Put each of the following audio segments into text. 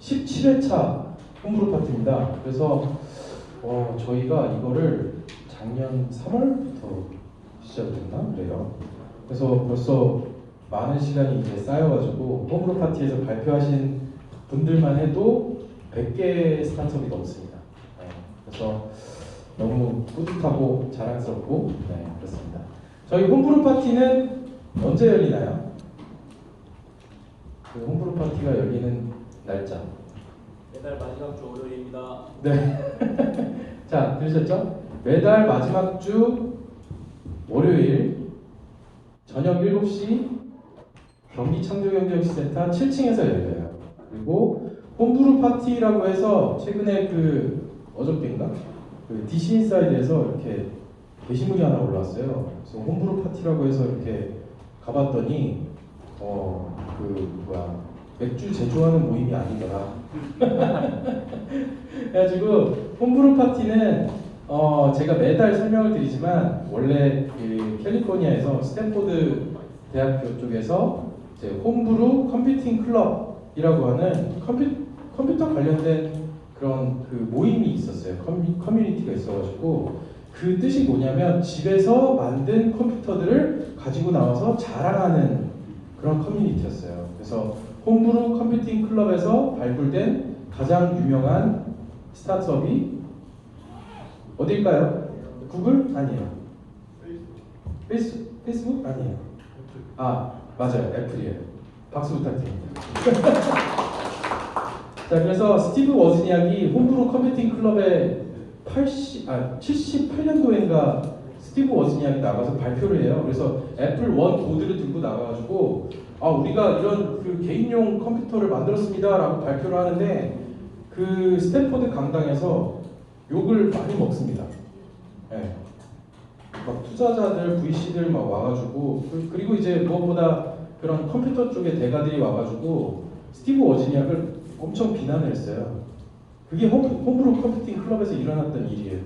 17회차 홈브루 파티입니다. 그래서 저희가 이거를 작년 3월부터 시작을 했나? 그래요. 그래서 벌써 많은 시간이 이제 쌓여가지고 홈브루 파티에서 발표하신 분들만 해도 100개 스타트업이 넘습니다. 네, 그래서 너무 뿌듯하고 자랑스럽고 그렇습니다. 저희 홈브루 파티는 언제 열리나요? 그 홈브루 파티가 열리는 날짜. 매달 마지막 주 월요일입니다. 네. 자, 들으셨죠? 매달 마지막 주 월요일 저녁 7시 경기 창조경제역시센터 7층에서 열려요. 그리고 홈브루 파티라고 해서 최근에 어저께인가? DC 인사이드에서 이렇게 게시물이 하나 올라왔어요. 그래서 홈브루 파티라고 해서 이렇게 가봤더니 맥주 제조하는 모임이 아니더라. 그래가지고 홈브루 파티는 제가 매달 설명을 드리지만 원래 캘리포니아에서 스탠포드 대학교 쪽에서 이제 홈브루 컴퓨팅 클럽이라고 하는 컴퓨터 관련된 그런 모임이 있었어요. 커뮤니티가 있어가지고 그 뜻이 뭐냐면 집에서 만든 컴퓨터들을 가지고 나와서 자랑하는 그런 커뮤니티였어요. 그래서 홈브루 컴퓨팅 클럽에서 발굴된 가장 유명한 스타트업이 어딜까요? 구글? 아니에요. 페이스북? 아니에요. 아, 맞아요. 애플이에요. 박수 부탁드립니다. 자, 그래서 스티브 워즈니악이 홈브루 컴퓨팅 클럽에 78년도인가 스티브 워즈니악이 나가서 발표를 해요. 그래서 애플 원 보드를 들고 나가가지고 우리가 이런 개인용 컴퓨터를 만들었습니다 라고 발표를 하는데 스탠포드 강당에서 욕을 많이 먹습니다. 네. 막 투자자들, VC들 막 와가지고 그리고 이제 무엇보다 그런 컴퓨터 쪽의 대가들이 와가지고 스티브 워즈니악을 엄청 비난을 했어요. 그게 홈브루 컴퓨팅 클럽에서 일어났던 일이에요.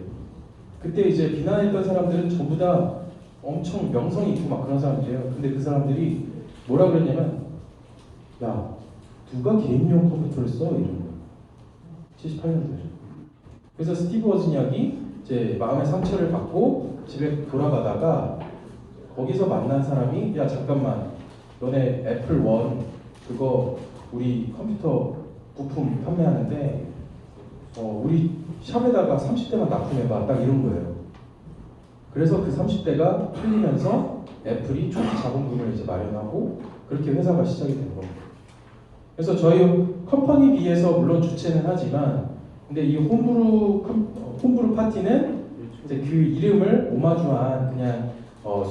그때 이제 비난했던 사람들은 전부 다 엄청 명성이 있고 막 그런 사람들이에요. 근데 그 사람들이 뭐라 그랬냐면, 야, 누가 개인용 컴퓨터를 써? 이런 거예요. 78년도에. 그래서 스티브 워즈니악이 이제 마음의 상처를 받고 집에 돌아가다가 거기서 만난 사람이, 야, 잠깐만, 너네 애플 원 그거 우리 컴퓨터 부품 판매하는데 우리 샵에다가 30대만 납품해봐. 딱 이런 거예요. 그래서 그 30대가 풀리면서 애플이 초기 자본금을 이제 마련하고 그렇게 회사가 시작이 된 겁니다. 그래서 저희 컴퍼니 B에서 물론 주최는 하지만 근데 이 홈브루 파티는 이제 그 이름을 오마주한 그냥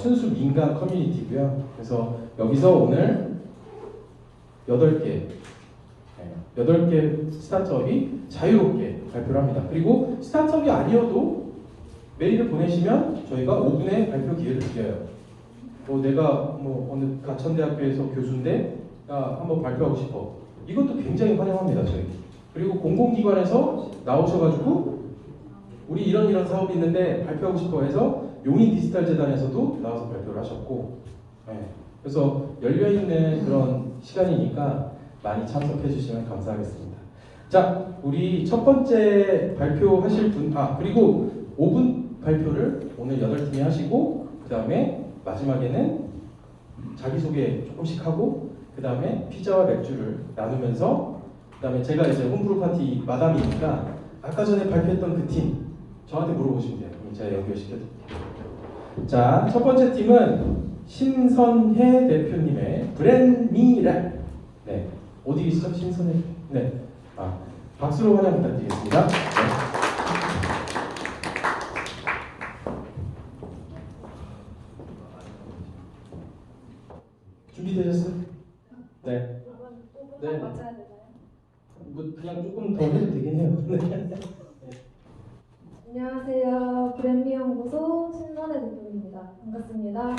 순수 민간 커뮤니티고요. 그래서 여기서 오늘 8개 스타트업이 자유롭게 발표를 합니다. 그리고 스타트업이 아니어도 메일을 보내시면 저희가 5분의 발표 기회를 드려요. 내가 어느 가천대학교에서 교수인데 한번 발표하고 싶어. 이것도 굉장히 환영합니다. 저희. 그리고 공공기관에서 나오셔가지고 우리 이런 사업이 있는데 발표하고 싶어 해서 용인 디지털재단에서도 나와서 발표를 하셨고 그래서 열려있는 그런 시간이니까 많이 참석해 주시면 감사하겠습니다. 자, 우리 첫 번째 발표하실 분, 그리고 5분 발표를 오늘 8팀이 하시고 그 다음에 마지막에는 자기소개 조금씩 하고 그 다음에 피자와 맥주를 나누면서 그 다음에 제가 이제 홈브루 파티 마담이니까 아까 전에 발표했던 그 팀 저한테 물어보시면 돼요. 그럼 제가 연결시켜드릴게요. 자, 첫 번째 팀은 신선혜 대표님의 브랜미랩. 네, 어디 계시죠? 신선혜. 네, 박수로 환영 부탁드리겠습니다. 네. 준비되셨어요? 네. 5분 네. 맞춰야 되나요? 그냥 조금 더 해도 되긴 해요. 안녕하세요. 브랜미 연구소 신선혜 대표입니다. 반갑습니다.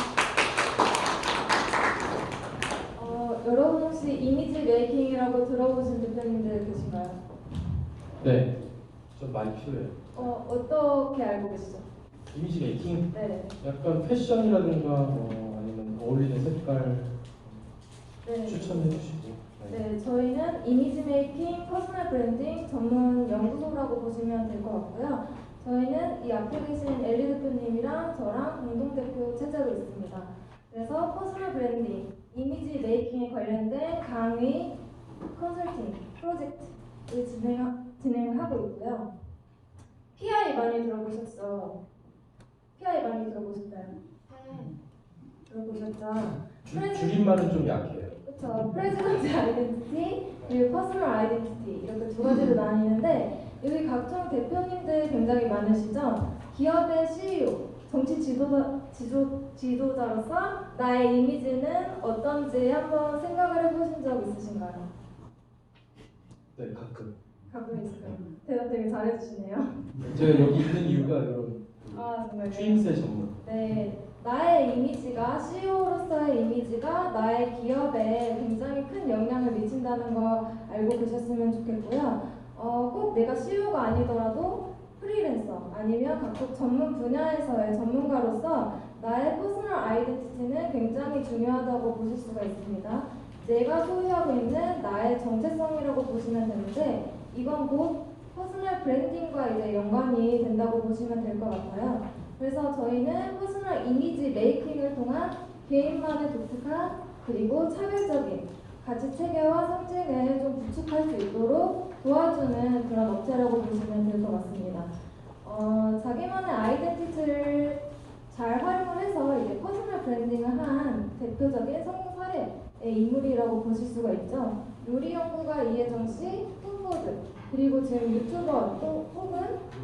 여러분 혹시 이미지 메이킹이라고 들어보신 대표님들 계신가요? 네. 좀 많이 필요해요. 어떻게 알고 계시죠? 이미지 메이킹? 네. 약간 패션이라든가 아니면 어울리는 색깔 네. 추천해 주시고. 네. 네, 저희는 이미지 메이킹, 퍼스널 브랜딩 전문 연구소라고 보시면 될 것 같고요. 저희는 이 앞에 계신 엘리 대표님이랑 저랑 공동대표 체제로 있습니다. 그래서 퍼스널 브랜딩, 이미지 메이킹에 관련된 강의, 컨설팅, 프로젝트를 진행을 하고 있고요. PI 많이 들어보셨죠? PI 많이 들어보셨나요? 들어보셨죠? 줄임말은 좀 약해요. 그렇죠. 프레지던트 아이덴티티 그리고 퍼스널 아이덴티티 이렇게 두 가지로 나뉘는데 여기 각종 대표님들 굉장히 많으시죠? 기업의 CEO, 정치 지도자로서 나의 이미지는 어떤지 한번 생각을 해보신 적 있으신가요? 네, 가끔. 가끔 있어요. 대답 되게 잘해주시네요. 제가 여기 있는 이유가 이런 아 정말. 추임새 전문. 네, 나의 이미지가 CEO로서의 이미지가 나의 기업에 굉장히 큰 영향을 미친다는 거 알고 계셨으면 좋겠고요. 꼭 내가 CEO가 아니더라도 프리랜서 아니면 각종 전문 분야에서의 전문가로서 나의 퍼스널 아이덴티티는 굉장히 중요하다고 보실 수가 있습니다. 내가 소유하고 있는 나의 정체성이라고 보시면 되는데 이건 곧 퍼스널 브랜딩과 이제 연관이 된다고 보시면 될 것 같아요. 그래서 저희는 퍼스널 이미지 메이킹을 통한 개인만의 독특한 그리고 차별적인 가치 체계와 상징을 좀 구축할 수 있도록 도와주는 그런 업체라고 보시면 될 것 같습니다. 자기만의 아이덴티티를 잘 활용을 해서 이제 퍼스널 브랜딩을 한 대표적인 성공 사례의 인물이라고 보실 수가 있죠. 요리 연구가 이혜정 씨, 푸포드 그리고 지금 유튜버 또 혹은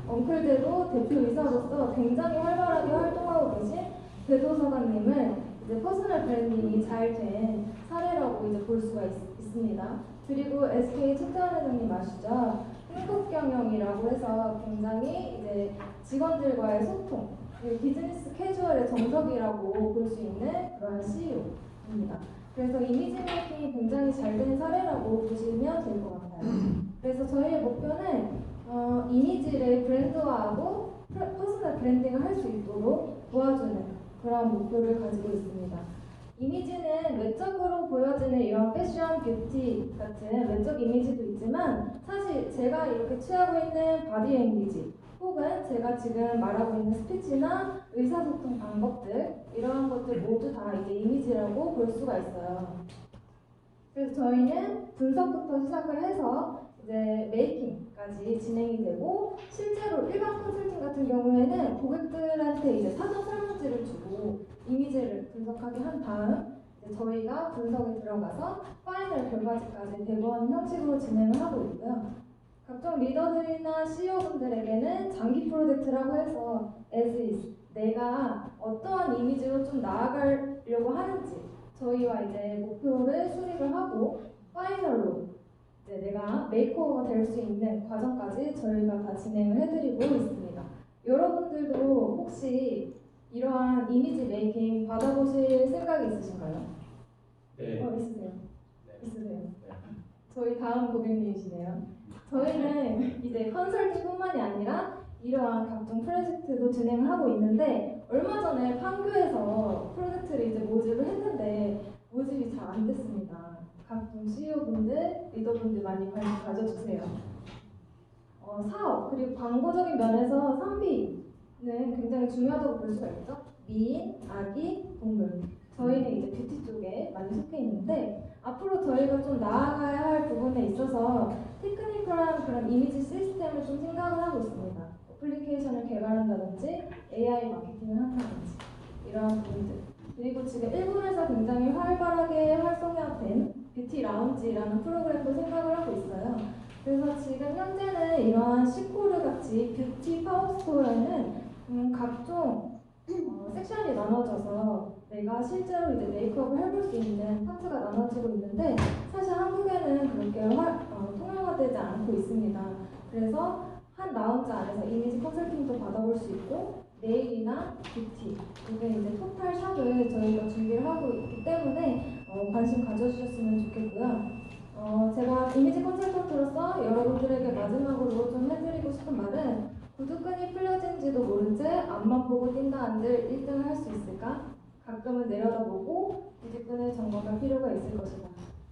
엉클대로 대표이사로서 굉장히 활발하게 활동하고 계신 대도서관님을 이제 퍼스널 브랜딩이 잘 된 사례라고 이제 볼 수가 있습니다. 그리고 SK 최태원 회장님 아시죠? 행복경영이라고 해서 굉장히 이제 직원들과의 소통 그리고 비즈니스 캐주얼의 정석이라고 볼 수 있는 그런 CEO입니다. 그래서 이미지 메이킹이 굉장히 잘 된 사례라고 보시면 될 것 같아요. 그래서 저희의 목표는 이미지를 브랜드화하고 퍼스널 브랜딩을 할 수 있도록 도와주는 그런 목표를 가지고 있습니다. 이미지는 외적으로 보여지는 이런 패션, 뷰티 같은 외적 이미지도 있지만 사실 제가 이렇게 취하고 있는 바디 랭귀지 혹은 제가 지금 말하고 있는 스피치나 의사소통 방법들 이러한 것들 모두 다 이제 이미지라고 볼 수가 있어요. 그래서 저희는 분석부터 시작을 해서 이제 메이킹까지 진행이 되고 실제로 일반 컨설팅 같은 경우에는 고객들한테 이제 사전 설문지를 주고 이미지를 분석하게 한 다음 이제 저희가 분석에 들어가서 파이널 결과지까지 대본 형식으로 진행을 하고 있고요. 각종 리더들이나 CEO분들에게는 장기 프로젝트라고 해서 as is 내가 어떠한 이미지로 좀 나아가려고 하는지 저희와 이제 목표를 수립을 하고 파이널로 이제 내가 메이크오버가 될 수 있는 과정까지 저희가 다 진행을 해드리고 있습니다. 여러분들도 혹시 이러한 이미지 메이킹 받아보실 생각이 있으신가요? 네. 있으세요? 네. 있으세요? 네. 저희 다음 고객님이시네요. 저희는 이제 컨설팅뿐만이 아니라 이러한 각종 프로젝트도 진행을 하고 있는데 얼마 전에 판교에서 프로젝트를 이제 모집을 했는데 모집이 잘 안 됐습니다. 각종 CEO분들, 리더분들 많이 관심 가져주세요. 사업 그리고 광고적인 면에서 선비는 굉장히 중요하다고 볼 수가 있죠. 미인, 아기, 동물. 저희는 이제 뷰티 쪽에 많이 속해 있는데 앞으로 저희가 좀 나아가야 할 부분에 있어서 테크니컬한 그런 이미지 시스템을 좀 생각을 하고 있습니다. 어플리케이션을 개발한다든지 AI 마케팅을 한다든지 이러한 부분들. 그리고 지금 일본에서 굉장히 활발하게 활성화된 뷰티 라운지라는 프로그램도 생각을 하고 있어요. 그래서 지금 현재는 이러한 시코르 같이 뷰티 파워스토어에는 각종 섹션이 나눠져서 내가 실제로 이제 메이크업을 해볼 수 있는 파트가 나눠지고 있는데 사실 한국에는 그렇게 통용화되지 않고 있습니다. 그래서 한 라운지 안에서 이미지 컨설팅도 받아볼 수 있고 네일이나 뷰티 이게 이제 토탈 샵을 저희가 준비를 하고 있기 때문에 관심 가져주셨으면 좋겠고요. 제가 이미지 컨설턴트로서 여러분들에게 마지막으로 좀 해드리고 싶은 말은 구두끈이 풀려진지도 모른 채 앞만 보고 뛴다 한들 1등을 할 수 있을까? 가끔은 내려다보고 구두끈을 점검할 필요가 있을 것이다.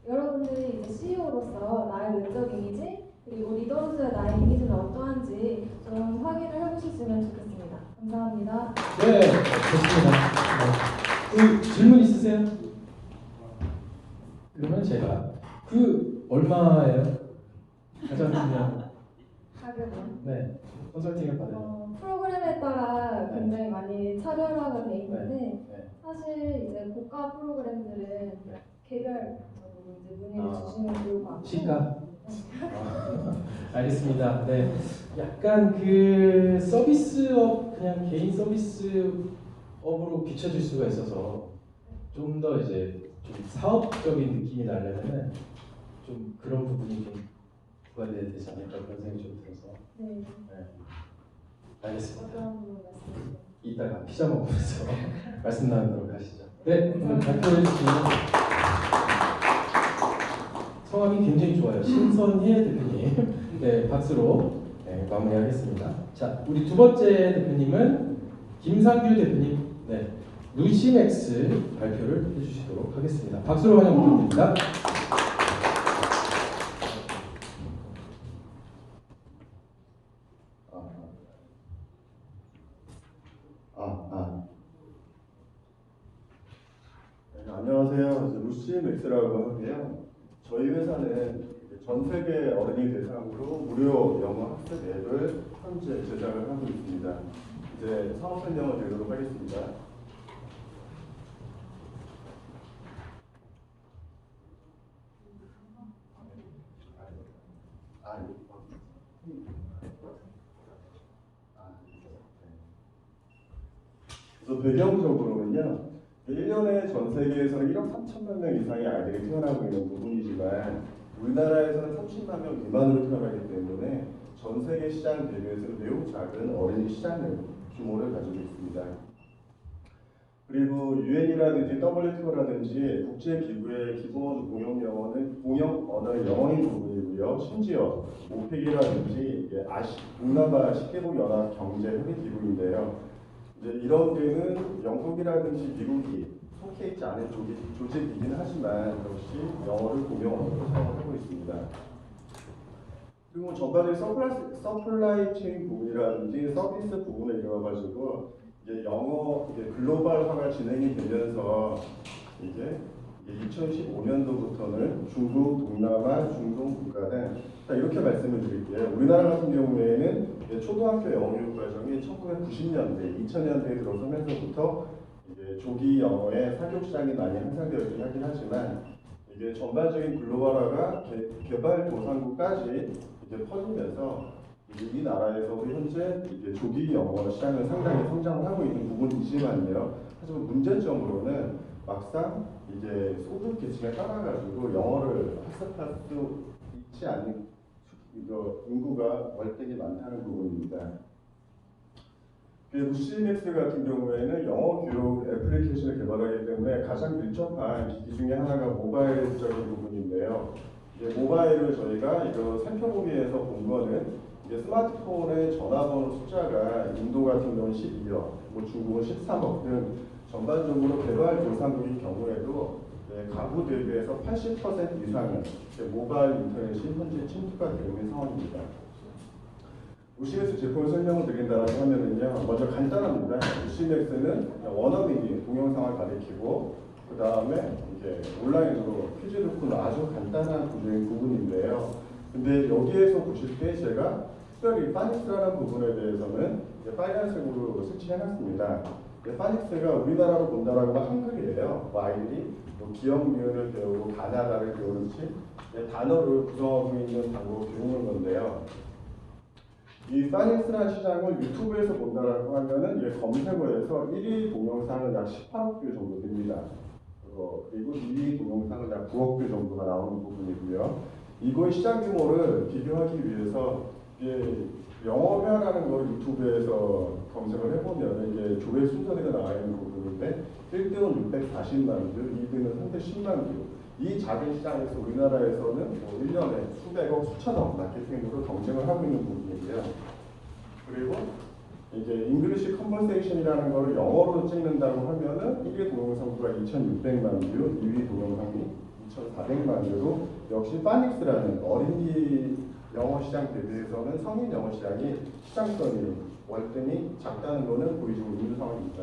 여러분들이 이제 CEO로서 나의 외적 이미지 그리고 리더로서의 나의 이미지는 어떠한지 좀 확인을 해보셨으면 좋겠습니다. 감사합니다. 네, 좋습니다. 그 질문 있으세요? 그러면 제가 얼마예요? 가장 중요한 가격은 네 컨설팅을 받아요. 프로그램에 따라 네. 굉장히 많이 차별화가 돼 있는데 네. 사실 이제 고가 프로그램들은 개별적으로 이제 문의를 주시면 좋을 것 같고 시가? 알겠습니다. 네, 약간 그 서비스업 그냥 개인 서비스업으로 비춰질 수가 있어서 좀 더 이제 좀 사업적인 느낌이 나려면은 좀 그런 부분이 좀 부과돼야 되지 않을까 그런 생각이 좀 들어서. 네. 알겠습니다. 어떤 부분 말씀하세요? 이따가 피자 먹으면서 말씀 나누도록 하시죠. 네, 오늘 발표해 주신 성함이 굉장히 좋아요. 신선혜 대표님. 네, 박수로 마무리하겠습니다. 자, 우리 두 번째 대표님은 김상규 대표님. 네, 루시맥스 발표를 해주시도록 하겠습니다. 박수로 환영 부탁드립니다. 네, 안녕하세요. 루시맥스라고 하고요. 저희 회사는 전 세계 어린이 대상으로 무료 영어 학습 앱을 현재 제작을 하고 있습니다. 이제 사업 설명을 드리도록 하겠습니다. 그래서 배경적으로는요. 1년에 전 세계에서는 1억 3천만 명 이상의 아이들이 태어나고 있는 부분이지만 우리나라에서는 30만 명 미만으로 태어나기 때문에 전 세계 시장 대비해서는 매우 작은 어린이 시장을 규모를 가지고 있습니다. 그리고 UN이라든지 WTO라든지 국제기구의 기본 공용 언어는 영어인 부분이고요. 심지어 오펙이라든지 동남아 10개국 연합 경제협의 기구인데요. 이제 이런 데는 영국이라든지 미국이 속해 있지 않은 조직이긴 하지만 역시 영어를 공용 언어로 사용하고 있습니다. 그리고 전반적인 서플라이 체인 부분이라든지 서비스 부분에 이어가지고 이제 글로벌화가 진행이 되면서 이제 2015년도부터는 중국, 동남아, 중동 국가 등 이렇게 말씀을 드릴게요. 우리나라 같은 경우에는 초등학교 영어 교육 과정이 1990년대, 2000년대에 들어서면서부터 이제 조기 영어의 사교육 시장이 많이 향상되어 있긴 하긴 하지만 이게 전반적인 글로벌화가 개발도상국까지 이제 퍼지면서 이제 이 나라에서도 현재 이제 조기 영어 시장은 상당히 성장을 하고 있는 부분이지만요. 하지만 문제점으로는 막상 이제 소득 계층에 따라가지고 영어를 학습할 수 있지 않은 인구가 월등히 많다는 부분입니다. 루시맥스 같은 경우에는 영어 교육 애플리케이션을 개발하기 때문에 가장 밀접한 기기 중에 하나가 모바일적인 부분인데요. 이제 모바일을 저희가 이거 살펴보기 위해서 본 거는 이제 스마트폰의 전화번호 숫자가 인도 같은 경우는 12억, 중국은 13억 등 전반적으로 개발도상국인 경우에도 가구 대비해서 80% 이상은 모바일 인터넷이 현재 침투가 되고 있는 상황입니다. 루시맥스 제품을 설명을 드린다고 하면은요, 먼저 간단합니다. 루시맥스는 원어민이 동영상을 가리키고 그 다음에 이제 온라인으로 퀴즈 듣고는 아주 간단한 구조인 부분인데요. 근데 여기에서 보실 때 제가 특별히 파닉스라는 부분에 대해서는 빨간색으로 색칠해놨습니다. 파닉스가 우리나라로 본다라고 하면 한글이에요. 아이들이 기억 미음을 배우고 가나다를 배우듯이 단어를 구성하고 있는 단어로 배우는 건데요. 이 파닉스라는 시장을 유튜브에서 본다라고 하면은 검색어에서 1위 동영상은 약 18억 뷰 정도 됩니다. 그리고 2위 동영상은 약 9억 뷰 정도가 나오는 부분이고요. 이거의 시장 규모를 비교하기 위해서 영어 회화라는 걸 유튜브에서 검색을 해보면 이게 조회 순서대로 나와 있는 부분인데 1등은 640만 뷰, 2등은 310만 뷰. 이 작은 시장에서 우리나라에서는 1년에 수백억, 수천억 마케팅으로 경쟁을 하고 있는 부분이고요. 그리고 이제 잉글리시 컨버세이션이라는 거를 영어로 찍는다고 하면은 1위 동영상수가 2,600만 뷰, 2위 동영상이 2,400만 유로, 역시 파닉스라는 어린이 영어 시장 대비해서는 성인 영어 시장이 시장성이 월등히 작다는 것은 보여주고 있는 상황입니다.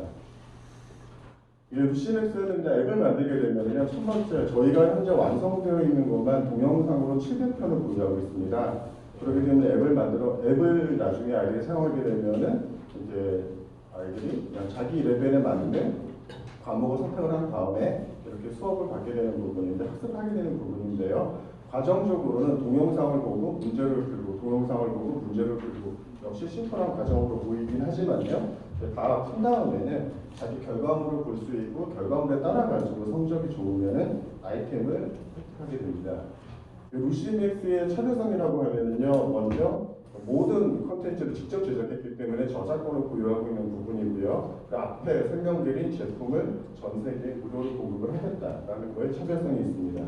루시맥스는 앱을 만들게 되면요, 첫 번째 저희가 현재 완성되어 있는 것만 동영상으로 700편을 보유하고 있습니다. 그렇기 때문에 앱을 나중에 아이들이 사용하게 되면은 이제 아이들이 그냥 자기 레벨에 맞는 과목을 선택을 한 다음에 이렇게 수업을 받게 되는 부분인데, 학습하게 되는 부분인데요. 과정적으로는 동영상을 보고 문제를 풀고, 동영상을 보고 문제를 풀고, 역시 심플한 과정으로 보이긴 하지만요, 다 푼 다음에는 자기 결과물을 볼 수 있고, 결과물에 따라가지고 성적이 좋으면은 아이템을 획득하게 됩니다. 루시맥스의 차별성이라고 하면은요, 먼저 모든 컨텐츠를 직접 제작했기 때문에 저작권을 보유하고 있는 부분이고요. 그 앞에 설명드린 제품을 전 세계에 무료로 공급을 하겠다라는 거에 차별성이 있습니다.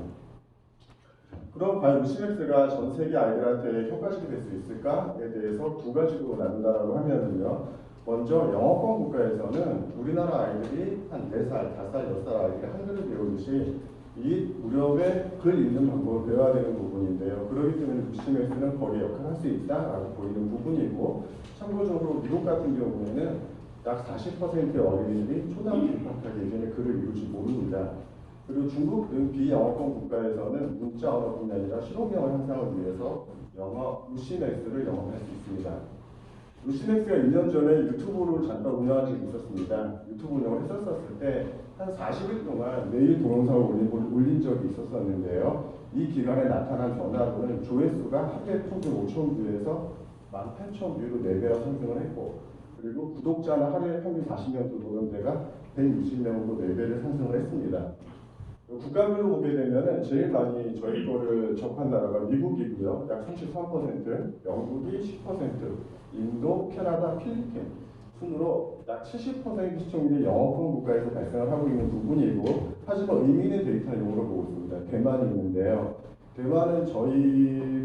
그럼 과연 루시맥스가 전 세계 아이들한테 효과적이 될 수 있을까에 대해서 두 가지로 나눈다라고 하면은요. 먼저 영어권 국가에서는 우리나라 아이들이 한 4살, 5살, 6살 아이들이 한글을 배우듯이 이 무렵에 글 읽는 방법을 배워야 되는 부분인데요. 그렇기 때문에 루시맥스는 거기에 역할을 할 수 있다라고 보이는 부분이고, 참고적으로 미국 같은 경우에는 약 40%의 어린이들이 초등학교 입학하기 이전에 글을 읽을 줄 모릅니다. 그리고 중국 등 비영어권 국가에서는 문자 언어뿐만 아니라 실용영어 향상을 위해서 루시맥스를 영업할 수 있습니다. 루시맥스가 2년 전에 유튜브를 잠깐 운영한 적이 있었습니다. 유튜브 운영을 했었을 때 한 40일 동안 매일 동영상을 올린 적이 있었는데요. 이 기간에 나타난 변화로는 조회수가 하루에 평균 5,000뷰에서 18,000뷰로 4배가 상승을 했고, 그리고 구독자는 하루에 평균 40명 정도는 데가 160명으로 4배를 상승을 했습니다. 국가별로 보게 되면 제일 많이 저희 거를 접한 나라가 미국이고요. 약 33%, 영국이 10%, 인도, 캐나다, 필리핀 순으로 약 70% 시청률이 영어권 국가에서 발생을 하고 있는 부분이고, 하지만 의미 있는 데이터용으로 보고 있습니다. 대만이 있는데요. 대만은 저희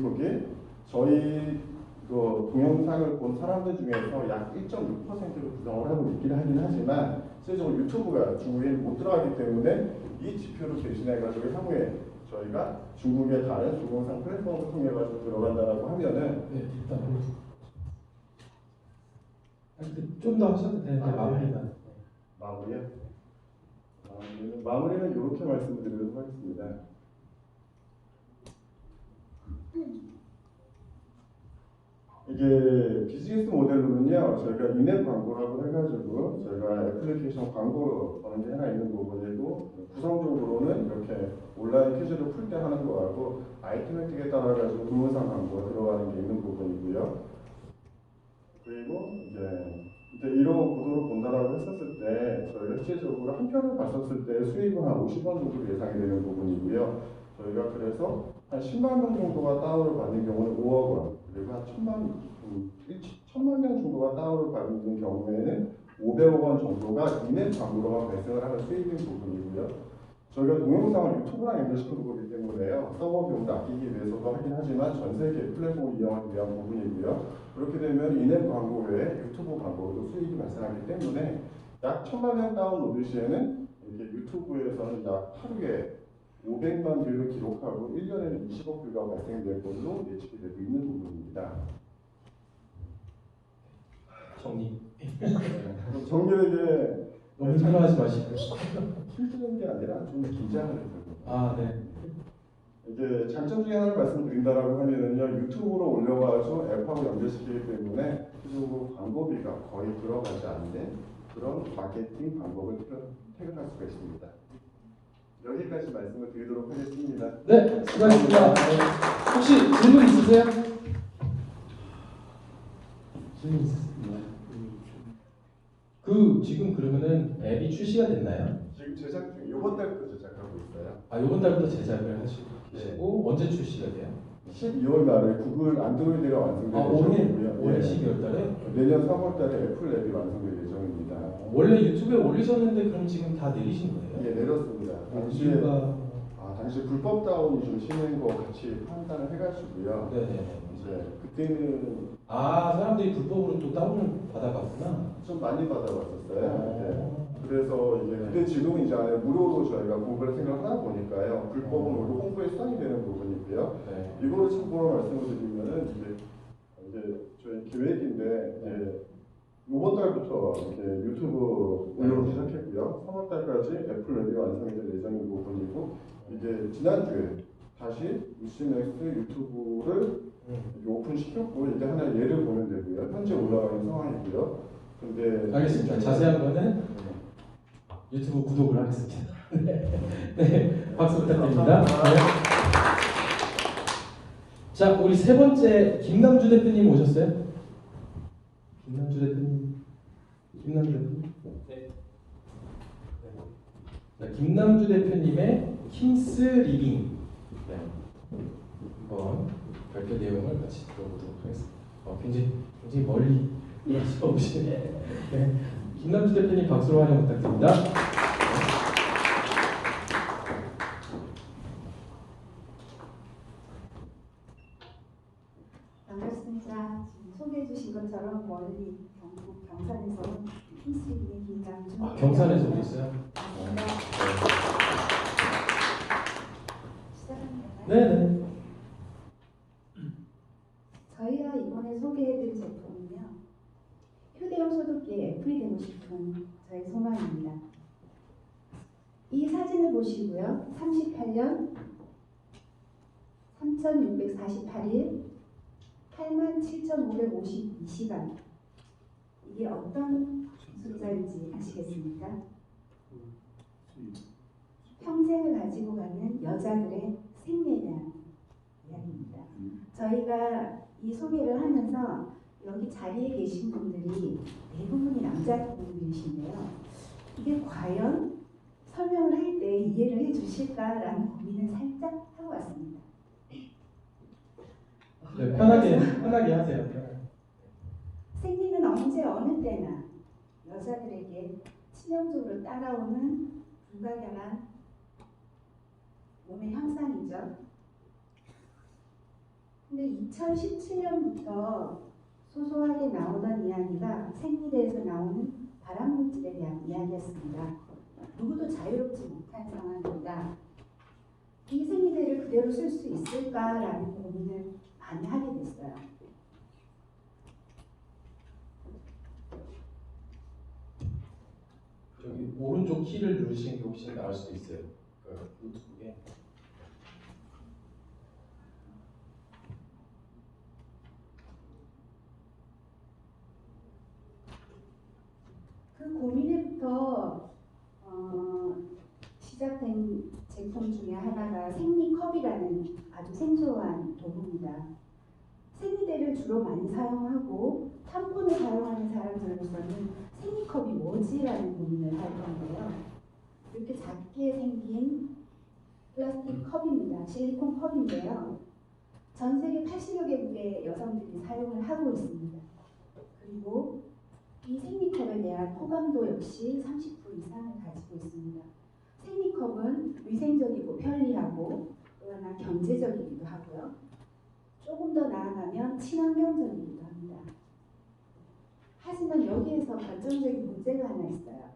동영상을 본 사람들 중에서 약 1.6%로 구성을 하고 있긴 하긴 하지만, 실제적으로 유튜브가 중국에 못 들어가기 때문에 이 지표를 대신해가지고 향후에 저희가 중국의 다른 동영상 플랫폼을 통해가지고 들어간다라고 하면은, 네, 일단 좀 더 하셔도 되는데 마무리가. 마무리요? 마무리는 이렇게 말씀드리도록 하겠습니다. 이게 비즈니스 모델로는요, 저희가 인앱 광고라고 해가지고 저희가 애플리케이션 광고로 버는 게 하나 있는 부분이고, 구성적으로는 이렇게 온라인 퀴즈를 풀 때 하는 거하고 아이템 획득에 따라가지고 동영상 광고가 들어가는 게 있는 부분이고요. 그리고 이제 이런 구도로 본다라고 했었을 때 저희가 실질적으로 한 편을 봤었을 때 수익은 한 50원 정도 예상이 되는 부분이고요. 저희가 그래서 한 10만 명 정도가 다운을 받는 경우는 5억 원, 그리고 한 1,000만 명 정도가 다운을 받는 경우에는 500억 원 정도가 인앱 광고로만 발생을 하는 수익인 부분이고요. 저희가 동영상을 유튜브랑 연결시켜서 보기 때문에요, 서버 비용도 아끼기 위해서도 하긴 하지만 전 세계 플랫폼을 이용하기 위한 부분이고요. 그렇게 되면 인앱 광고 외에 유튜브 광고도 수익이 발생하기 때문에 약 1,000만 명 다운로드 시에는 이렇게 유튜브에서는 약 하루에 500만 뷰를 기록하고 1년에는 20억 뷰가 발생될 것으로 예측이 되고 있는 부분입니다. 정리. 정리에게 너무 참여하지 마시고. 힘든 게 아니라 좀 긴장을 해요. 아, 네. 이제 장점 중에 하나를 말씀드린다라고 하면은요, 유튜브로 올려가지고 앱하고 연결시키기 때문에 실제로 광고비가 거의 들어가지 않는 그런 마케팅 방법을 택할 수가 있습니다. 여기까지 말씀을 드리도록 하겠습니다. 네, 수고하셨습니다. 네. 혹시 질문 있으세요? 질문 있으십니까? 지금 그러면은 앱이 출시가 됐나요? 지금 제작 중, 이번 달부터 제작하고 있어요. 아, 이번 달부터 제작을 하시고 계시고 언제 출시가 돼요? 12월 말에 구글 안드로이드가 완성될 예정이고요. 올해 12월 달에? 내년 3월 달에 애플 앱이 완성될 예정입니다. 원래 유튜브에 올리셨는데 그럼 지금 다 내리신 거예요? 예, 내렸습니다. 당시에 당시 불법 다운이 좀 심한 거 같이 판단을 해가지고요. 네네. 이제 그때는 사람들이 불법으로 또 다운을 받아갔구나. 좀 많이 받아봤었어요. 네. 그래서 이제 근데 지금은 이제 안에 무료로 저희가 공부를 생각하다 보니까요. 불법은 오히려 홍보에 수단이 되는 부분이고요. 네. 이거를 참고로 말씀을 드리면은 이제 저희 기획인데 이제 이번 달부터 이렇게 유튜브 올려놓기 시작했고요. 3월 달까지 애플 랩이 완성이 될 예정인 부분이고 이제 지난주에 다시 UCMX 유튜브를 이렇게 오픈시켰고 이제 하나 예를 보면 되고요. 현재 올라가 있는 상황이고요. 근데 알겠습니다. 자세한 거는 유튜브 구독을 하겠습니다. 네, 박수 부탁드립니다. 네. 자, 우리 세 번째 김남주 대표님 오셨어요? 김남주 대표님. 네. 네, 김남주 대표님의 킴스 리빙. 네. 한번 발표 내용을 같이 들어보도록 하겠습니다. 굉장히 멀리 오시네. 네. 김남주 대표님 박수로 환영 부탁드립니다. 반갑습니다. 지금 소개해 주신 것처럼 멀리 경북 경산에서 킹스리빙의 김남주. 경산에서 오셨어요? 시작합니다. 네네. 저희가 이번에 소개해드릴 제품은요. 휴대용 소독기에 애플이 되고 싶은 저희 소망입니다. 이 사진을 보시고요. 38년 3648일 87,552시간 이게 어떤 숫자인지 아시겠습니까? 평생을 가지고 가는 여자들의 생리에 대한 이야기입니다. 저희가 이 소개를 하면서 여기 자리에 계신 분들이 대부분이 남자분들이신데요. 이게 과연 설명을 할 때 이해를 해주실까라는 고민을 살짝 하고 왔습니다. 네, 편하게 하세요. 생리는 언제 어느 때나 여자들에게 치명적으로 따라오는 불가결한 몸의 현상이죠. 근데 2017년부터 소소하게 나오던 이야기가 생리대에서 나오는 발암물질에 대한 이야기였습니다. 누구도 자유롭지 못한 상황입니다. 이 생리대를 그대로 쓸 수 있을까라는 고민을 많이 하게 됐어요. 저기 오른쪽 키를 누르시는 게 훨씬 나을 수도 있어요. 그 노트북에. 그 고민에부터 시작된 제품 중에 하나가 생리컵이라는 아주 생소한 도구입니다. 생리대를 주로 많이 사용하고 탐폰을 사용하는 사람들로서는 생리컵이 뭐지라는 고민을 할 건데요. 이렇게 작게 생긴 플라스틱 컵입니다. 실리콘 컵인데요. 전 세계 80여 개국의 여성들이 사용을 하고 있습니다. 그리고 이 생리컵에 대한 호감도 역시 30% 이상을 가지고 있습니다. 생리컵은 위생적이고 편리하고 그러나 경제적이기도 하고요. 조금 더 나아가면 친환경적이기도 합니다. 하지만 여기에서 결정적인 문제가 하나 있어요.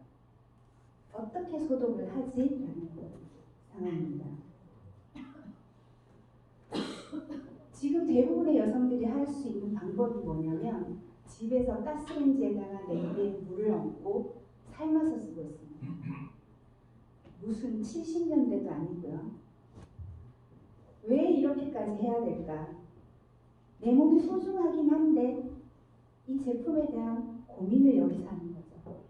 어떻게 소독을 하지? 라는 상황입니다. 지금 대부분의 여성들이 할 수 있는 방법이 뭐냐면 집에서 가스레인지에다가 냄비에 물을 얹고 삶아서 쓰고 있습니다. 무슨 70년대도 아니고요. 왜 이렇게까지 해야 될까? 내 몸이 소중하긴 한데 이 제품에 대한 고민을 여기서 하는 거죠.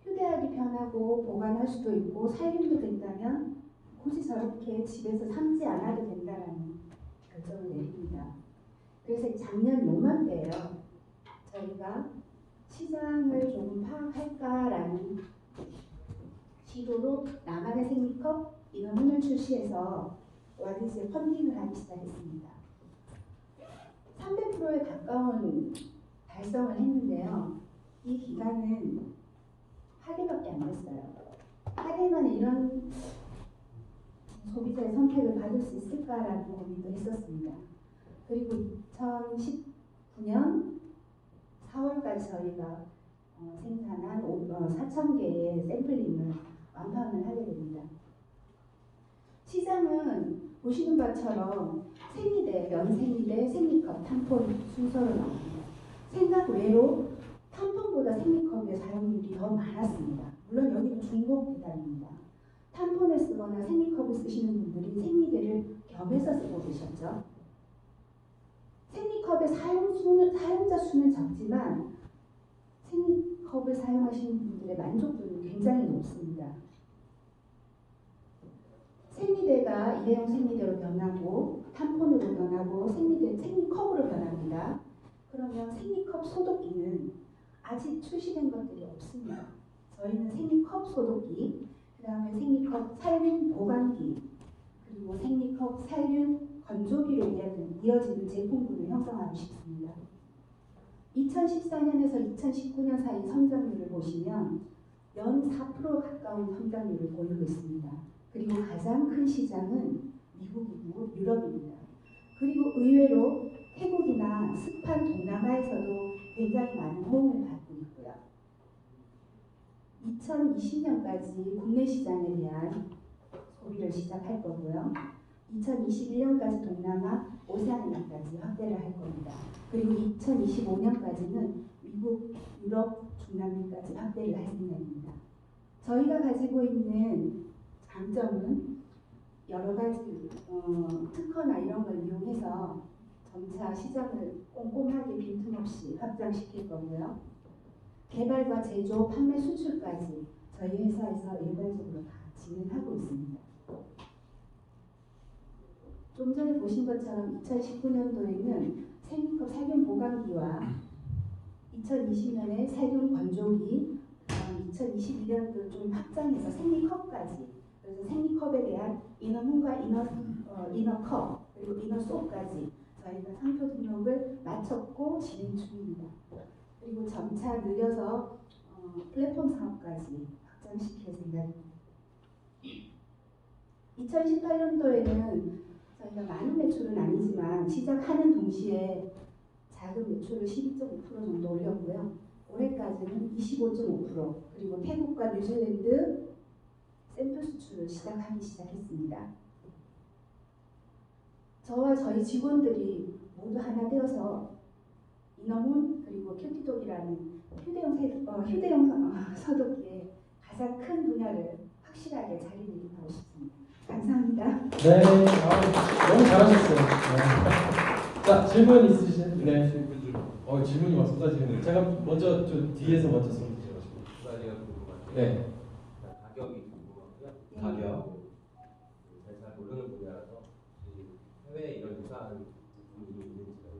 휴대하기 편하고 보관할 수도 있고 살림도 된다면 굳이 저렇게 집에서 삶지 않아도 된다라는 결정을 내립니다. 그래서 작년 요맘때예요. 저희가 시장을 조금 파악할까라는 시도로 나만의 생리컵 이런 출시해서 와디즈에 펀딩을 하기 시작했습니다. 300%에 가까운 달성을 했는데요. 이 기간은 8개밖에 안 됐어요. 8개 만에 이런 소비자의 선택을 받을 수 있을까라는 고민도 했었습니다. 그리고 2019년 4월까지 저희가 생산한 4,000개의 샘플링을 완판을 하게 됩니다. 시장은 보시는 바처럼 생리대, 면생리대, 생리컵, 탐폰 순서로 나옵니다. 생각 외로 탐폰보다 생리컵의 사용률이 더 많았습니다. 물론 여기는 중복 배달입니다. 탐폰을 쓰거나 생리컵을 쓰시는 분들이 생리대를 겹해서 쓰고 계셨죠. 생리컵의 사용자 수는 적지만 생리컵을 사용하시는 분들의 만족도는 굉장히 높습니다. 생리대가 일회용 생리대로 변하고 탐폰으로 변하고 생리컵으로 변합니다. 그러면 생리컵 소독기는 아직 출시된 것들이 없습니다. 저희는 생리컵 소독기, 그 다음에 생리컵 살균 보관기, 그리고 생리컵 살균 건조기로 이어지는 제품군을 형성하고 싶습니다. 2014년에서 2019년 사이 성장률을 보시면 연 4% 가까운 성장률을 보이고 있습니다. 그리고 가장 큰 시장은 미국이고 유럽입니다. 그리고 의외로 태국이나 스판 동남아에서도 굉장히 많은 호응을 받고 있고요. 2020년까지 국내 시장에 대한 소비를 시작할 거고요. 2021년까지 동남아, 오세아니아까지 확대를 할 겁니다. 그리고 2025년까지는 미국, 유럽, 중남미까지 확대를 할 생각입니다. 저희가 가지고 있는 장점은 여러 가지 특허나 이런 걸 이용해서 점차 시장을 꼼꼼하게 빈틈없이 확장시킬 거고요. 개발과 제조, 판매, 수출까지 저희 회사에서 일괄적으로 다 진행하고 있습니다. 좀 전에 보신 것처럼 2019년도에는 생리컵 살균 보관기와 2020년에 살균 건조기, 2021년도 좀 확장해서 생리컵까지, 그래서 생리컵에 대한 이너문과 이너컵 그리고 이너소까지 저희가 상표 등록을 마쳤고 진행 중입니다. 그리고 점차 늘려서 플랫폼 사업까지 확장시킬 생각입니다. 2018년도에는 저희가 많은 매출은 아니지만 시작하는 동시에 작은 매출을 12.5% 정도 올렸고요. 올해까지는 25.5% 그리고 태국과 뉴질랜드 샘플 수출을 시작했습니다. 저와 저희 직원들이 모두 하나 되어서 이너문 그리고 큐티독이라는 휴대용 소독기의 가장 큰 분야를 확실하게 자리매김하고 싶습니다. 감사합니다. 네, 너무 잘하셨어요. 네. 자, 질문 있으신? 네. 질문이 막 쏟아지는데 제가 먼저 뒤에서 먼저 소개해 주시고. 두 가지가 궁금한데. 네. 가격이 궁금하고요. 가격. 잘 모르는 분야라서 해외에 이런 유사한 부분이 있는지요.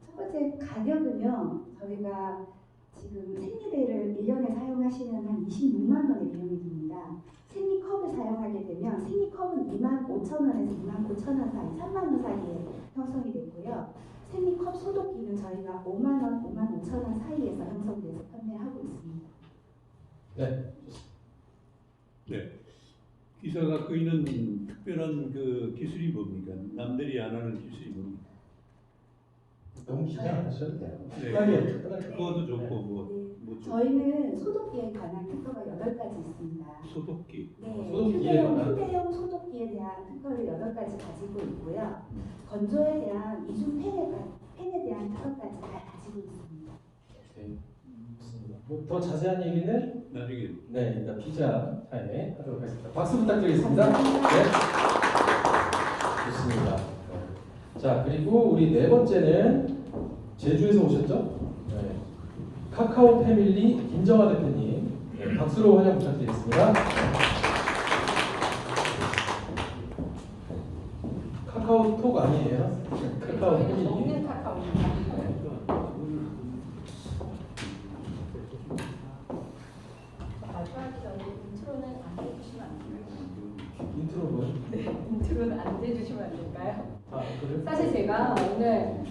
첫 번째 가격은요. 저희가 지금 생리대를 1년에 사용하시면 한 26만 원의 비용이 듭니다. 생리컵을 사용하게 되면 생리컵은 25,000원에서 29,000원 사이, 3만 원 사이에 형성이 됐고요. 생리컵 소독기는 저희가 5만 원, 5만 5천 원 사이에서 형성돼서 판매하고 있습니다. 네. 네. 기사가 갖고 있는 특별한 그 기술이 뭡니까? 남들이 안 하는 기술이 뭡니까? 너무 기대 안 하셔도 돼요. 네. 편하게. 그것도 좋고 뭐 저희는 소독기에 관한 특허가 8가지 있습니다. 소독기. 네, 소독기에 관한? 휴대용 소독기에 대한 특허를 8가지 가지고 있고요. 건조에 대한 이중 팬에 대한 특허까지 다 가지고 있습니다. 네. 좋습니다. 더 자세한 얘기는 나중에 네, 일단 피자 타임에 하도록 하겠습니다. 박수 부탁드리겠습니다. 감사합니다. 네. 좋습니다. 자, 그리고 우리 네 번째는 제주에서 오셨죠? 네. 카카오 패밀리 김정아 대표님. 네, 박수로 환영 부탁드리겠습니다. 카카오톡 아니에요? 카카오 패밀리. 먹는 카카오입니다. 발표하기 전에 인트로는 안 해주시면 안 될까요? 인트로 뭐? 네, 인트로는 안 해주시면 안 될까요? 아, 그래요? 사실 제가 오늘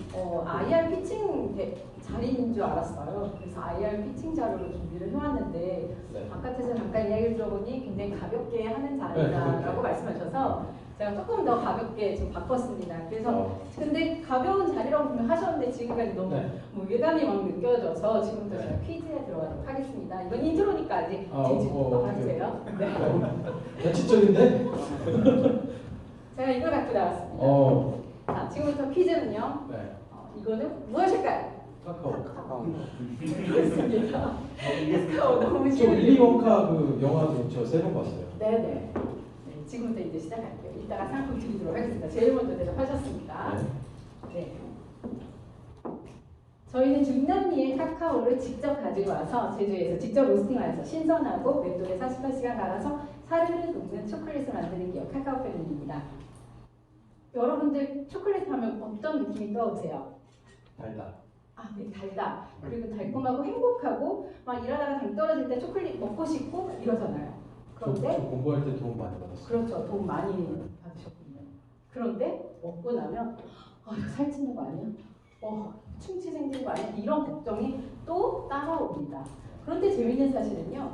IR 피칭 자리인 줄 알았어요. 그래서 IR 피칭 자료로 준비를 해왔는데 네. 바깥에서 잠깐 이야기를 들어보니 굉장히 가볍게 하는 네, 자리다라고 가볍게. 말씀하셔서 제가 조금 더 가볍게 좀 바꿨습니다. 그래서 그래서 근데 가벼운 자리라고 분명하셨는데 지금까지 너무 네. 뭐 예감이 막 느껴져서 지금부터 네. 제가 퀴즈에 들어가도록 하겠습니다. 이건 인트로니까 아직 아, 제주도 오케이. 하세요. 네. 대치적인데? 제가 이걸 갖고 나왔습니다. 자, 지금부터 퀴즈는요. 네. 이거는 무엇일까요? 카카오. 그렇습니다. 카카오 너무 저 쉬운 윌리 원카 그 영화도 저 3번 봤어요. 네네. 네, 지금부터 이제 시작할게요. 이따가 상품 드리도록 하겠습니다. 제일 먼저 대답하셨습니다. 네. 저희는 중남미의 카카오를 직접 가지고 와서 제주에서 직접 로스팅하여서 신선하고 맷돌에 48시간 갈아서 사르르 녹는 초콜릿을 만드는 기업 카카오 펠린입니다. 여러분들 초콜릿 하면 어떤 느낌이 떠오르세요? 달다. 아, 네, 달다. 그리고 달콤하고 행복하고 막 일하다가 당 떨어질 때 초콜릿 먹고 싶고 이러잖아요. 저 그런데 공부할 때 도움 많이 받았어요. 그렇죠. 돈 많이 받으셨군요. 그런데 먹고 나면 이거 살찌는 거 아니야? 충치 생기는 거 아니야? 이런 걱정이 또 따라옵니다. 그런데 재미있는 사실은요.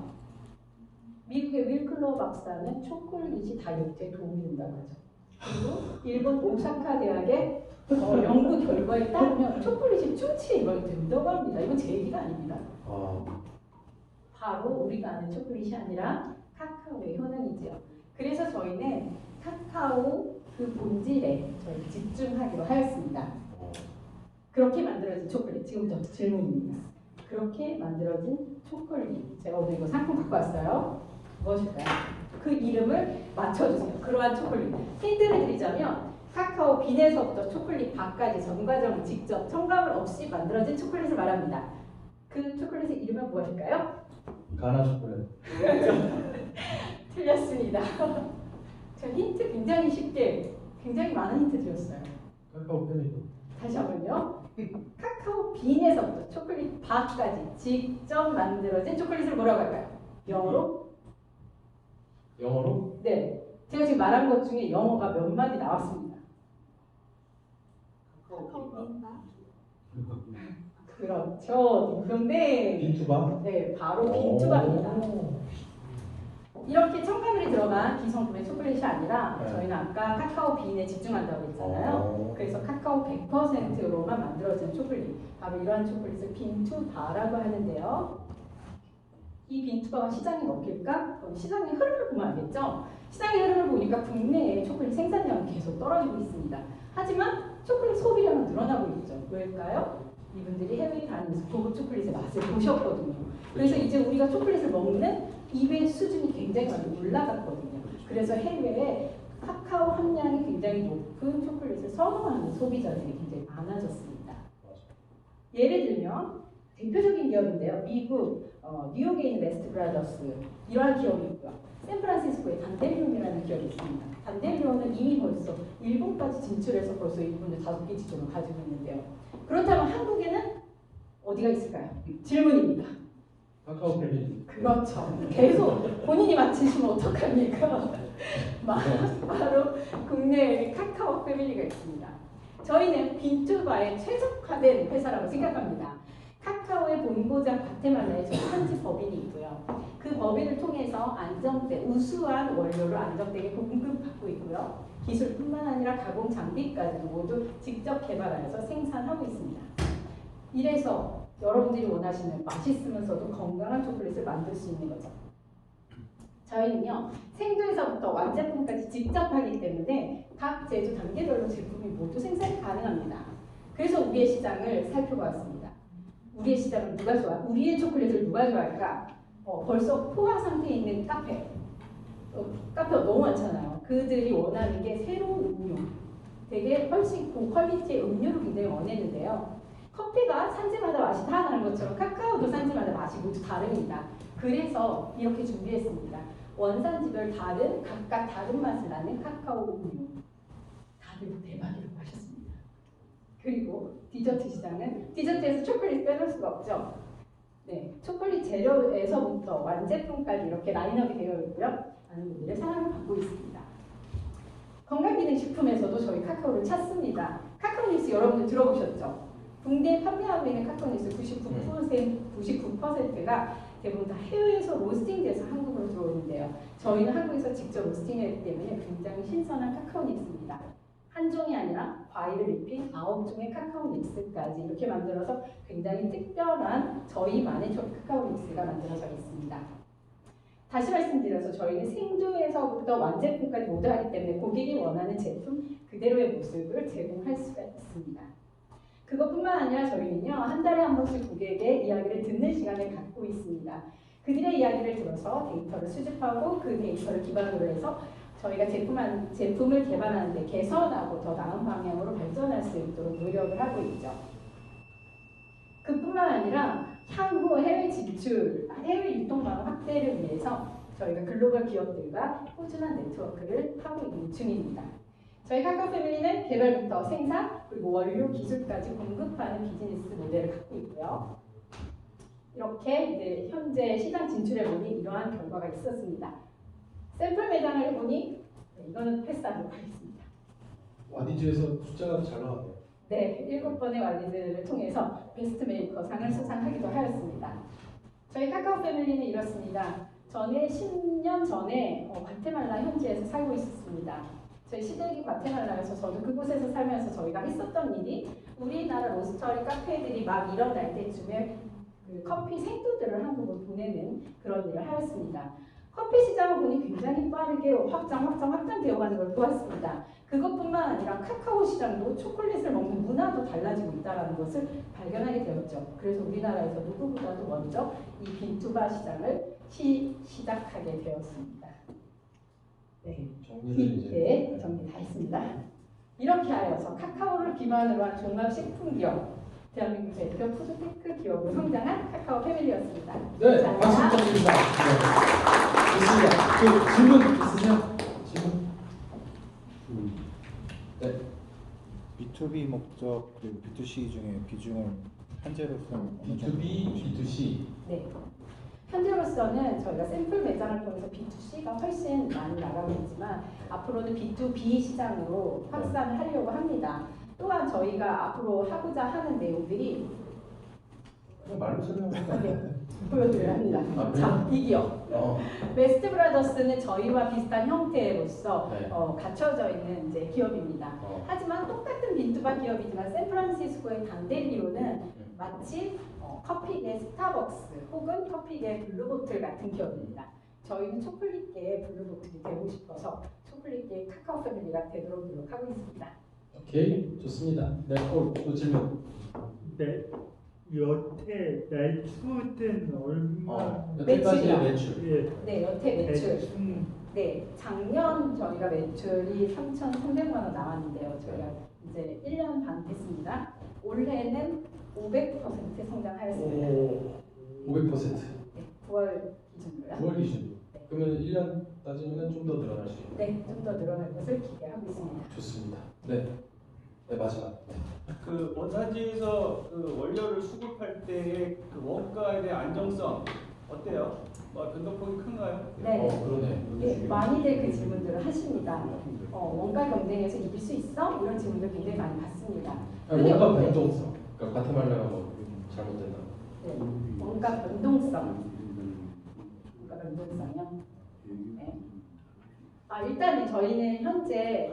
미국의 윌클로우 박사는 초콜릿이 다이어트에 도움이 된다고 하죠. 그리고 일본 오사카 대학의 연구 결과에 따르면 초콜릿이 충치에 예방이 된다고 합니다. 이건 제 얘기가 아닙니다. 바로 우리가 아는 초콜릿이 아니라 카카오의 효능이지요. 그래서 저희는 카카오 그 본질에 저희 집중하기로 하였습니다. 그렇게 만들어진 초콜릿, 지금부터 질문입니다. 그렇게 만들어진 초콜릿, 제가 오늘 이거 상품 갖고 왔어요. 무엇일까요? 그 이름을 맞춰주세요. 그러한 초콜릿. 힌트를 드리자면 카카오 빈에서부터 초콜릿 밥까지 전 과정을 직접 첨가물 없이 만들어진 초콜릿을 말합니다. 그 초콜릿의 이름은 무엇일까요? 가나 초콜릿. 틀렸습니다. 제가 힌트 굉장히 쉽게, 굉장히 많은 힌트 드렸어요. 카카오 펠린. 다시 한번요. 카카오 빈에서부터 초콜릿 밥까지 직접 만들어진 초콜릿을 뭐라고 할까요? 영어로? 영어로? 네. 제가 지금 말한 것 중에 영어가 몇 마디 나왔습니다. 그렇죠. 딩동댕. 빈투바? 네, 바로 빈투바입니다. 이렇게 첨가물이 들어간 기성품의 초콜릿이 아니라 네. 저희는 아까 카카오 빈에 집중한다고 했잖아요. 그래서 카카오 100%로만 만들어진 초콜릿, 바로 이러한 초콜릿을 빈투바라고 하는데요. 이 빈투바가 시장에 먹힐까? 그럼 시장의 흐름을 보면 알겠죠? 시장의 흐름을 보니까 국내의 초콜릿 생산량은 계속 떨어지고 있습니다. 하지만 초콜릿 소비량은 늘어나고 있죠. 왜일까요? 이분들이 해외에 다니면서 고급 초콜릿의 맛을 보셨거든요. 그래서 이제 우리가 초콜릿을 먹는 입의 수준이 굉장히 많이 올라갔거든요. 그래서 해외에 카카오 함량이 굉장히 높은 초콜릿을 선호하는 소비자들이 굉장히 많아졌습니다. 예를 들면 대표적인 기업인데요. 미국 뉴욕에 있는 베스트 브라더스 이러한 기업이 있고요. 샌프란시스코에 단델리온이라는 기업이 있습니다. 단델리온은 이미 벌써 일본까지 진출해서 벌써 일본의 5개 지점을 가지고 있는데요. 그렇다면 한국에는 어디가 있을까요? 질문입니다. 카카오 펠린. 그렇죠. 계속 본인이 맞히시면 어떡합니까? 바로 국내에 카카오 패밀리가 있습니다. 저희는 빈투바에 최적화된 회사라고 생각합니다. 카카오의 본고장 과테말라에 저희 현지 법인이 있고요. 그 법인을 통해서 우수한 원료를 안정되게 공급받고 있고요. 기술뿐만 아니라 가공 장비까지도 모두 직접 개발하여서 생산하고 있습니다. 이래서 여러분들이 원하시는 맛있으면서도 건강한 초콜릿을 만들 수 있는 거죠. 저희는요, 생두에서부터 완제품까지 직접 하기 때문에 각 제조 단계별로 제품이 모두 생산이 가능합니다. 그래서 우리의 시장을 살펴보았습니다. 우리의 시장을 누가 좋아? 우리의 초콜릿을 누가 좋아할까? 벌써 포화 상태에 있는 카페. 카페가 너무 많잖아요. 그들이 원하는 게 새로운 음료. 되게 훨씬 고퀄리티의 음료를 굉장히 원했는데요. 커피가 산지마다 맛이 다 다른 것처럼 카카오도 산지마다 맛이 모두 다릅니다. 그래서 이렇게 준비했습니다. 원산지별 다른 각각 다른 맛을 나는 카카오 음료. 다들 대박이라고 하셨습니다. 그리고 디저트 시장은 디저트에서 초콜릿 빼놓을 수가 없죠. 네, 초콜릿 재료에서부터 완제품까지 이렇게 라인업이 되어 있고요. 많은 분들의 사랑을 받고 있습니다. 건강기능식품에서도 저희 카카오를 찾습니다. 카카오닉스 여러분들 들어보셨죠? 국내에 판매하고 있는 카카오닉스 99%가 대부분 다 해외에서 로스팅돼서 한국으로 들어오는데요. 저희는 한국에서 직접 로스팅했기 때문에 굉장히 신선한 카카오닉스입니다. 한 종이 아니라 과일을 입힌 9종의 카카오 믹스까지 이렇게 만들어서 굉장히 특별한 저희만의 카카오 믹스가 만들어져 있습니다. 다시 말씀드려서 저희는 생두에서부터 완제품까지 모두 하기 때문에 고객이 원하는 제품 그대로의 모습을 제공할 수가 있습니다. 그것뿐만 아니라 저희는요, 한 달에 한 번씩 고객의 이야기를 듣는 시간을 갖고 있습니다. 그들의 이야기를 들어서 데이터를 수집하고 그 데이터를 기반으로 해서 저희가 제품을 개발하는 데 개선하고 더 나은 방향으로 발전할 수 있도록 노력을 하고 있죠. 그뿐만 아니라 향후 해외 진출, 해외 유통망 확대를 위해서 저희가 글로벌 기업들과 꾸준한 네트워크를 하고 있는 중입니다. 저희 카카오 패밀리는 개발부터 생산, 그리고 원료, 기술까지 공급하는 비즈니스 모델을 갖고 있고요. 이렇게 이제 현재 시장 진출해 보니 이러한 결과가 있었습니다. 샘플 매장을 보니 이거는 패스하도록 하겠습니다. 와디즈에서 숫자가 잘 나왔네요. 네, 7번의 와디즈를 통해서 베스트 메이커상을 수상하기도 하였습니다. 저희 카카오 패밀리는 이렇습니다. 저는 10년 전에 과테말라 현지에서 살고 있었습니다. 저희 시댁이 과테말라여서 저도 그곳에서 살면서 저희가 했었던 일이 우리나라 로스터리 카페들이 막 일어날 때쯤에 그 커피 생두들을 한국으로 보내는 그런 일을 하였습니다. 커피 시장을 보니 굉장히 빠르게 확장되어 가는 걸 보았습니다. 그것뿐만 아니라 카카오 시장도 초콜릿을 먹는 문화도 달라지고 있다는 것을 발견하게 되었죠. 그래서 우리나라에서 누구보다도 먼저 이 빈투바 시장을 시작하게 되었습니다. 네, 네, 정리 다 했습니다. 이렇게 하여서 카카오를 기반으로 한 종합식품기업, 대한민국 대표 푸드테크 기업으로 성장한 카카오 패밀리였습니다. 네, 자, 박수 부탁드립니다. 네. 좋습니다. 그 질문 있으세요? 질문? 네. B2B 목적 그리고 B2C 중에 비중을 현재로서는 어느 정도? B2B, B2C. 네. 현재로서는 저희가 샘플 매장을 통해서 B2C가 훨씬 많이 나가고 있지만 앞으로는 B2B 시장으로 확산을 하려고 합니다. 또한 저희가 앞으로 하고자 하는 내용들이 그냥 말로 설명하세요. 보여드려야 합니다. 아, 자, 이 기업. 베스트 브라더스는 저희와 비슷한 형태로서 네. 갖춰져 있는 이제 기업입니다. 하지만 똑같은 빈투바 기업이지만 샌프란시스코의 당대리로는 마치 커피계 스타벅스 혹은 커피계 블루보틀 같은 기업입니다. 저희는 초콜릿계의 블루보틀이 되고 싶어서 초콜릿계의 카카오 패밀리가 되도록 노력하고 있습니다. 오케이, 좋습니다. 네, 또 질문. 네, 여태 매출은 얼마? 여태까지의 매출. 예, 네, 여태 매출. 대충 네, 작년 저희가 매출이 3,300만 원 나왔는데요. 저희가 이제 1년 반 됐습니다. 올해는 500% 성장하였습니다. 오, 500%. 네, 9월 기준으로요. 9월 기준. 네. 그러면 1년 따지면 좀 더 늘어날 수 있고. 네, 좀 더 늘어날 것을 기대하고 있습니다. 좋습니다. 네. 네, 마지막. 그 원산지에서 그 원료를 수급할 때의 그 원가에 대한 안정성 어때요? 뭐 변동폭이 큰가요? 네. 그러네. 네, 많이들 그 질문들을 하십니다. 원가 경쟁에서 이길 수 있어? 이런 질문들 굉장히 많이 받습니다. 아니, 원가 변동성. 그러니까 과테말라가 뭐 잘못됐나? 네, 원가 변동성. 원가 변동성이요? 네. 일단 저희는 현재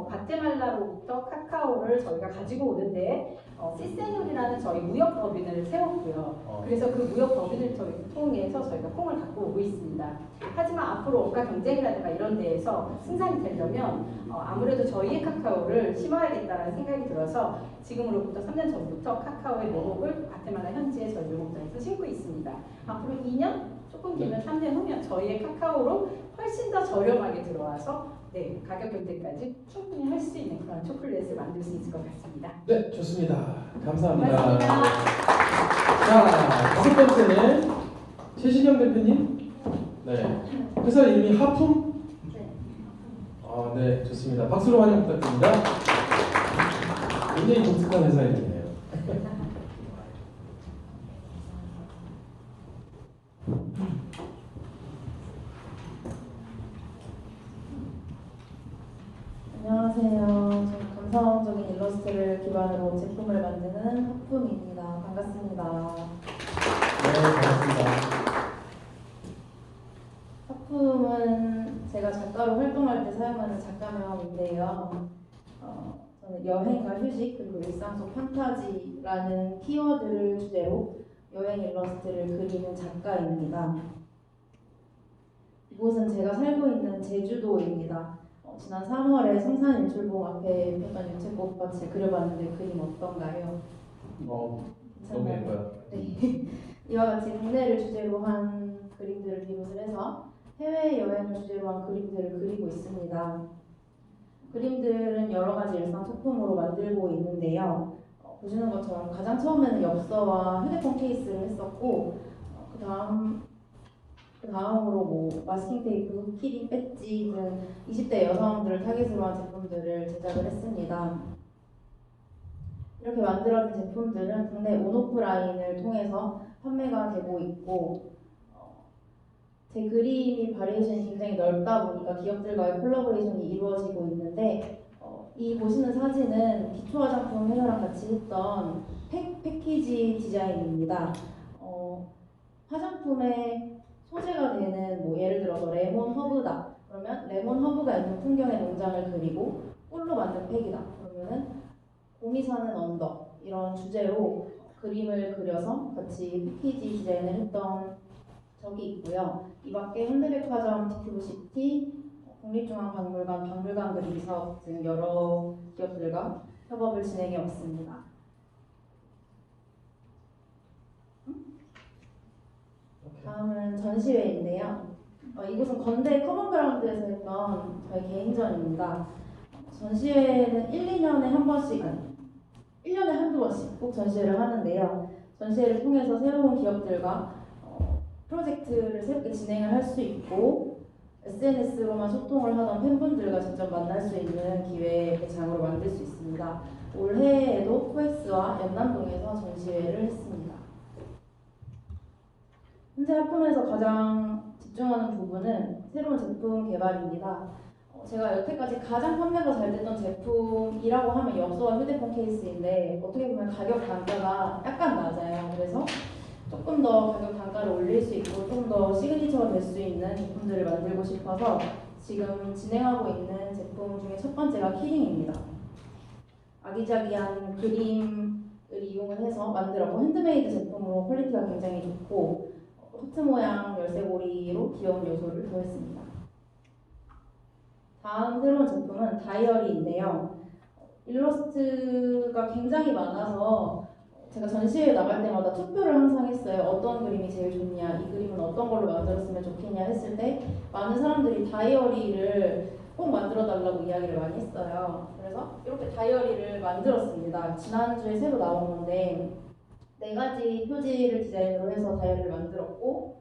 과테말라로부터 카카오를 저희가 가지고 오는데 시세놀이라는 저희 무역법인을 세웠고요. 그래서 그 무역법인을 통해서 저희가 콩을 갖고 오고 있습니다. 하지만 앞으로 원가 경쟁이라든가 이런 데에서 승산이 되려면 아무래도 저희의 카카오를 심어야겠다는 생각이 들어서 지금으로부터 3년 전부터 카카오의 묘목을 과테말라 현지의 저희 묘목장에서 심고 있습니다. 앞으로 2년? 조금 길면 3년 후면 저희의 카카오로 훨씬 더 저렴하게 들어와서 네, 가격 경쟁까지 충분히 할 수 있는 그런 초콜릿을 만들 수 있을 것 같습니다. 네, 좋습니다. 감사합니다. 고맙습니다. 자, 5번째는 최신영 대표님. 네. 회사 이름이 하품? 네. 네, 좋습니다. 박수로 환영 부탁드립니다. 굉장히 독특한 회사 이름이네요. 안녕하세요. 저는 감성적인 일러스트를 기반으로 제품을 만드는 하품입니다. 반갑습니다. 네, 반갑습니다. 하품은 제가 작가로 활동할 때 사용하는 작가명인데요. 저는 여행과 휴식 그리고 일상 속 판타지라는 키워드를 주제로 여행 일러스트를 그리는 작가입니다. 이곳은 제가 살고 있는 제주도입니다. 지난 3월에 성산일출봉 앞에 폈던 유채꽃밭을 그려봤는데 그림 어떤가요? 너무 괜찮나요? 예뻐요. 네. 이와 같이 국내를 주제로 한 그림들을 비롯을 해서 해외여행을 주제로 한 그림들을 그리고 있습니다. 그림들은 여러 가지 일상 소품으로 만들고 있는데요. 보시는 것처럼 가장 처음에는 엽서와 휴대폰 케이스를 했었고 그 다음으로 뭐 마스킹 테이프, 키링, 배지 등 20대 여성들을 타깃으로 한 제품들을 제작을 했습니다. 이렇게 만들어진 제품들은 국내 온오프라인을 통해서 판매가 되고 있고 제 그림이 바리에이션이 굉장히 넓다 보니까 기업들과의 콜라보레이션이 이루어지고 있는데 이 보시는 사진은 기초 화장품 회사랑 같이 했던 패키지 디자인입니다. 화장품의 소재가 되는 뭐 예를 들어서 레몬 허브다 그러면 레몬 허브가 있는 풍경의 농장을 그리고 꿀로 만든 팩이다 그러면은 곰이 사는 언덕 이런 주제로 그림을 그려서 같이 패키지 디자인을 했던 적이 있고요. 이 밖에 현대백화점, 디큐브시티, 국립중앙박물관, 박물관 그리기 사업 등 여러 기업들과 협업을 진행해 왔습니다. 다음은 전시회인데요. 이곳은 건대 커먼그라운드에서 했던 저희 개인전입니다. 전시회는 1, 2년에 한 번씩, 아니 1년에 한두 번씩 꼭 전시회를 하는데요. 전시회를 통해서 새로운 기업들과 프로젝트를 새롭게 진행을 할 수 있고 SNS로만 소통을 하던 팬분들과 직접 만날 수 있는 기회의 장으로 만들 수 있습니다. 올해에도 코엑스와 연남동에서 전시회를 했습니다. 현재 하품에서 가장 집중하는 부분은 새로운 제품 개발입니다. 제가 여태까지 가장 판매가 잘 됐던 제품이라고 하면 엽서와 휴대폰 케이스인데 어떻게 보면 가격 단가가 약간 낮아요. 그래서 조금 더 가격 단가를 올릴 수 있고 좀 더 시그니처가 될 수 있는 제품들을 만들고 싶어서 지금 진행하고 있는 제품 중에 첫 번째가 키링입니다. 아기자기한 그림을 이용을 해서 만들었고 핸드메이드 제품으로 퀄리티가 굉장히 좋고 하트 모양 열쇠고리로 귀여운 요소를 더했습니다. 다음 새로운 제품은 다이어리인데요. 일러스트가 굉장히 많아서 제가 전시회에 나갈 때마다 투표를 항상 했어요. 어떤 그림이 제일 좋냐, 이 그림은 어떤 걸로 만들었으면 좋겠냐 했을 때 많은 사람들이 다이어리를 꼭 만들어 달라고 이야기를 많이 했어요. 그래서 이렇게 다이어리를 만들었습니다. 지난주에 새로 나온 건데 4가지 표지를 디자인으로 해서 다이어리를 만들었고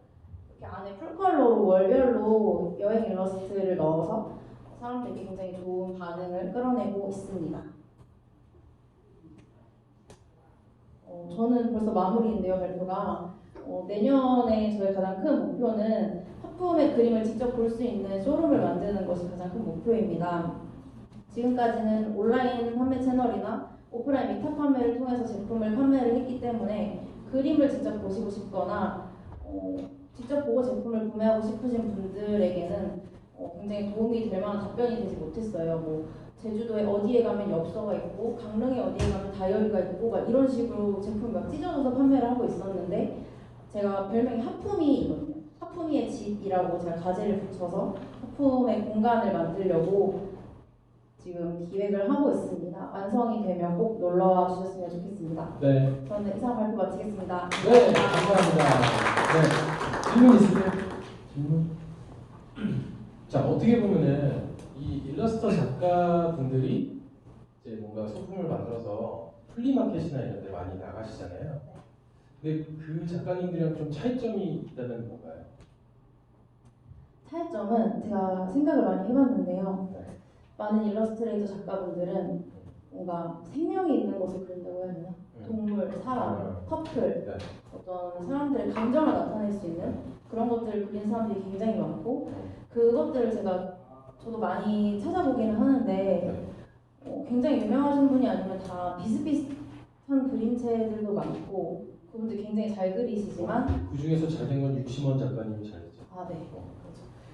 이렇게 안에 풀컬러로 월별로 여행 일러스트를 넣어서 사람들에게 굉장히 좋은 반응을 끌어내고 있습니다. 저는 벌써 마무리인데요, 발표가. 내년에 저의 가장 큰 목표는 하품의 그림을 직접 볼 수 있는 쇼룸을 만드는 것이 가장 큰 목표입니다. 지금까지는 온라인 판매 채널이나 오프라인 위탁 판매를 통해서 제품을 판매를 했기 때문에 그림을 직접 보시고 싶거나 직접 보고 제품을 구매하고 싶으신 분들에게는 굉장히 도움이 될 만한 답변이 되지 못했어요. 뭐 제주도에 어디에 가면 엽서가 있고 강릉에 어디에 가면 다이어리가 있고 막 이런 식으로 제품 막 찢어져서 판매를 하고 있었는데 제가 별명이 하품이거든요. 하품이의 집이라고 제가 가제를 붙여서 하품의 공간을 만들려고 지금 기획을 하고 있습니다. 완성이 되면 꼭 놀러와 주셨으면 좋겠습니다. 네. 저는 이상 발표 마치겠습니다. 네, 감사합니다. 네. 질문 있으세요? 질문? 자, 어떻게 보면은 이 일러스터 작가분들이 이제 뭔가 소품을 만들어서 플리마켓이나 이런 데 많이 나가시잖아요. 근데 그 작가님들이랑 좀 차이점이 있다면 뭔가요? 차이점은 제가 생각을 많이 해봤는데요. 네. 많은 일러스트레이터 작가분들은 뭔가 생명이 있는 것을 그린다고 해야 되나? 동물, 사람, 커플, 네. 어떤 사람들의 감정을 나타낼 수 있는 그런 것들을 그린 사람들이 굉장히 많고 그것들을 저도 많이 찾아보기는 하는데 굉장히 유명하신 분이 아니면 다 비슷비슷한 그림체들도 많고 그분들 굉장히 잘 그리시지만 그 중에서 잘 된 건 육심원 작가님이 잘 됐죠. 아, 네. 그렇죠.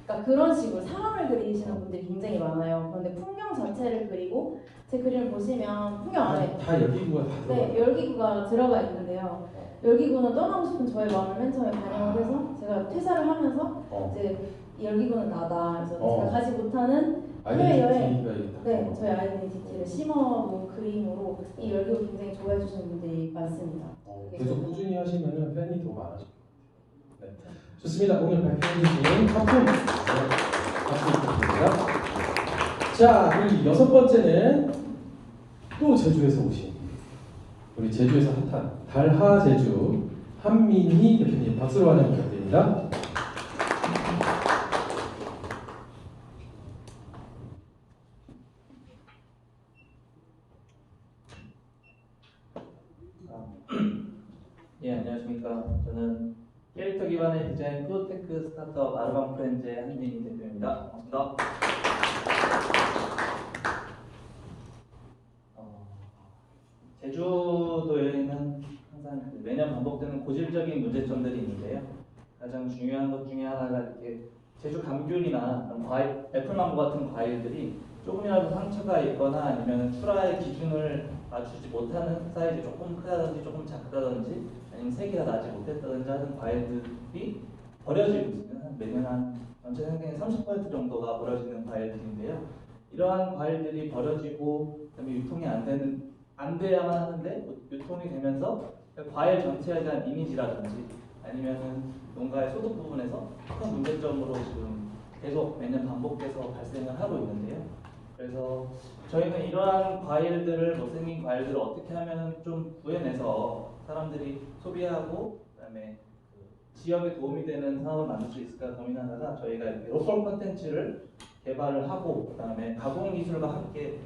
그러니까 그런 식으로 사람을 그리시는 분들이 굉장히 많아요. 그런데 풍경 자체를 그리고 제 그림을 보시면 풍경 안에 다 열기구가 다 들어가. 네, 열기구가 들어가 있는데요. 열기구는 떠나고 싶은 저의 마음을 맨 처음에 반영을 해서 제가 퇴사를 하면서 이제 이 열기구는 나다. 그래서 제가 가지 못하는 해외여행, 네, 저희 아이덴티티를 심어놓은 그림으로 이 열기구 굉장히 좋아해 주시는 분들이 많습니다. 계속 꾸준히 하시면 팬이 더 많아질 것 같아요. 네. 좋습니다. 오늘 발표해주신 작품 박수 부탁드립니다. 자, 그리고 6번째는 또 제주에서 오신 우리 제주에서 핫한 달하 제주 한민희 대표님 박수로 환영 부탁드립니다. 예, 안녕하십니까. 저는 캐릭터 기반의 디자인 프로테크 스타트업 아르방 프렌즈의 한민희 대표입니다. 반갑습니다. 제주도에는 항상 매년 반복되는 고질적인 문제점들이 있는데요. 가장 중요한 것 중에 하나가 이렇게 제주 감귤이나 애플망고 같은 과일들이 조금이라도 상처가 있거나 아니면 출하의 기준을 맞추지 못하는 사이즈 조금 크다든지 조금 작다든지 아니면 색이 나지 못했다든지 하는 과일들이 버려지고 있습니다. 매년 한 전체 생산의 30% 정도가 버려지는 과일들인데요. 이러한 과일들이 버려지고 그다음에 유통이 안 돼야만 하는데 유통이 되면서 과일 전체에 대한 이미지라든지 아니면은 농가의 소득 부분에서 큰 문제점으로 지금 계속 매년 반복돼서 발생을 하고 있는데요. 그래서 저희는 이러한 과일들을 못생긴 과일들을 어떻게 하면 좀 구해내서 사람들이 소비하고 그다음에 지역에 도움이 되는 사업을 만들 수 있을까 고민하다가 저희가 이렇게 로컬 콘텐츠를 개발을 하고 그다음에 가공 기술과 함께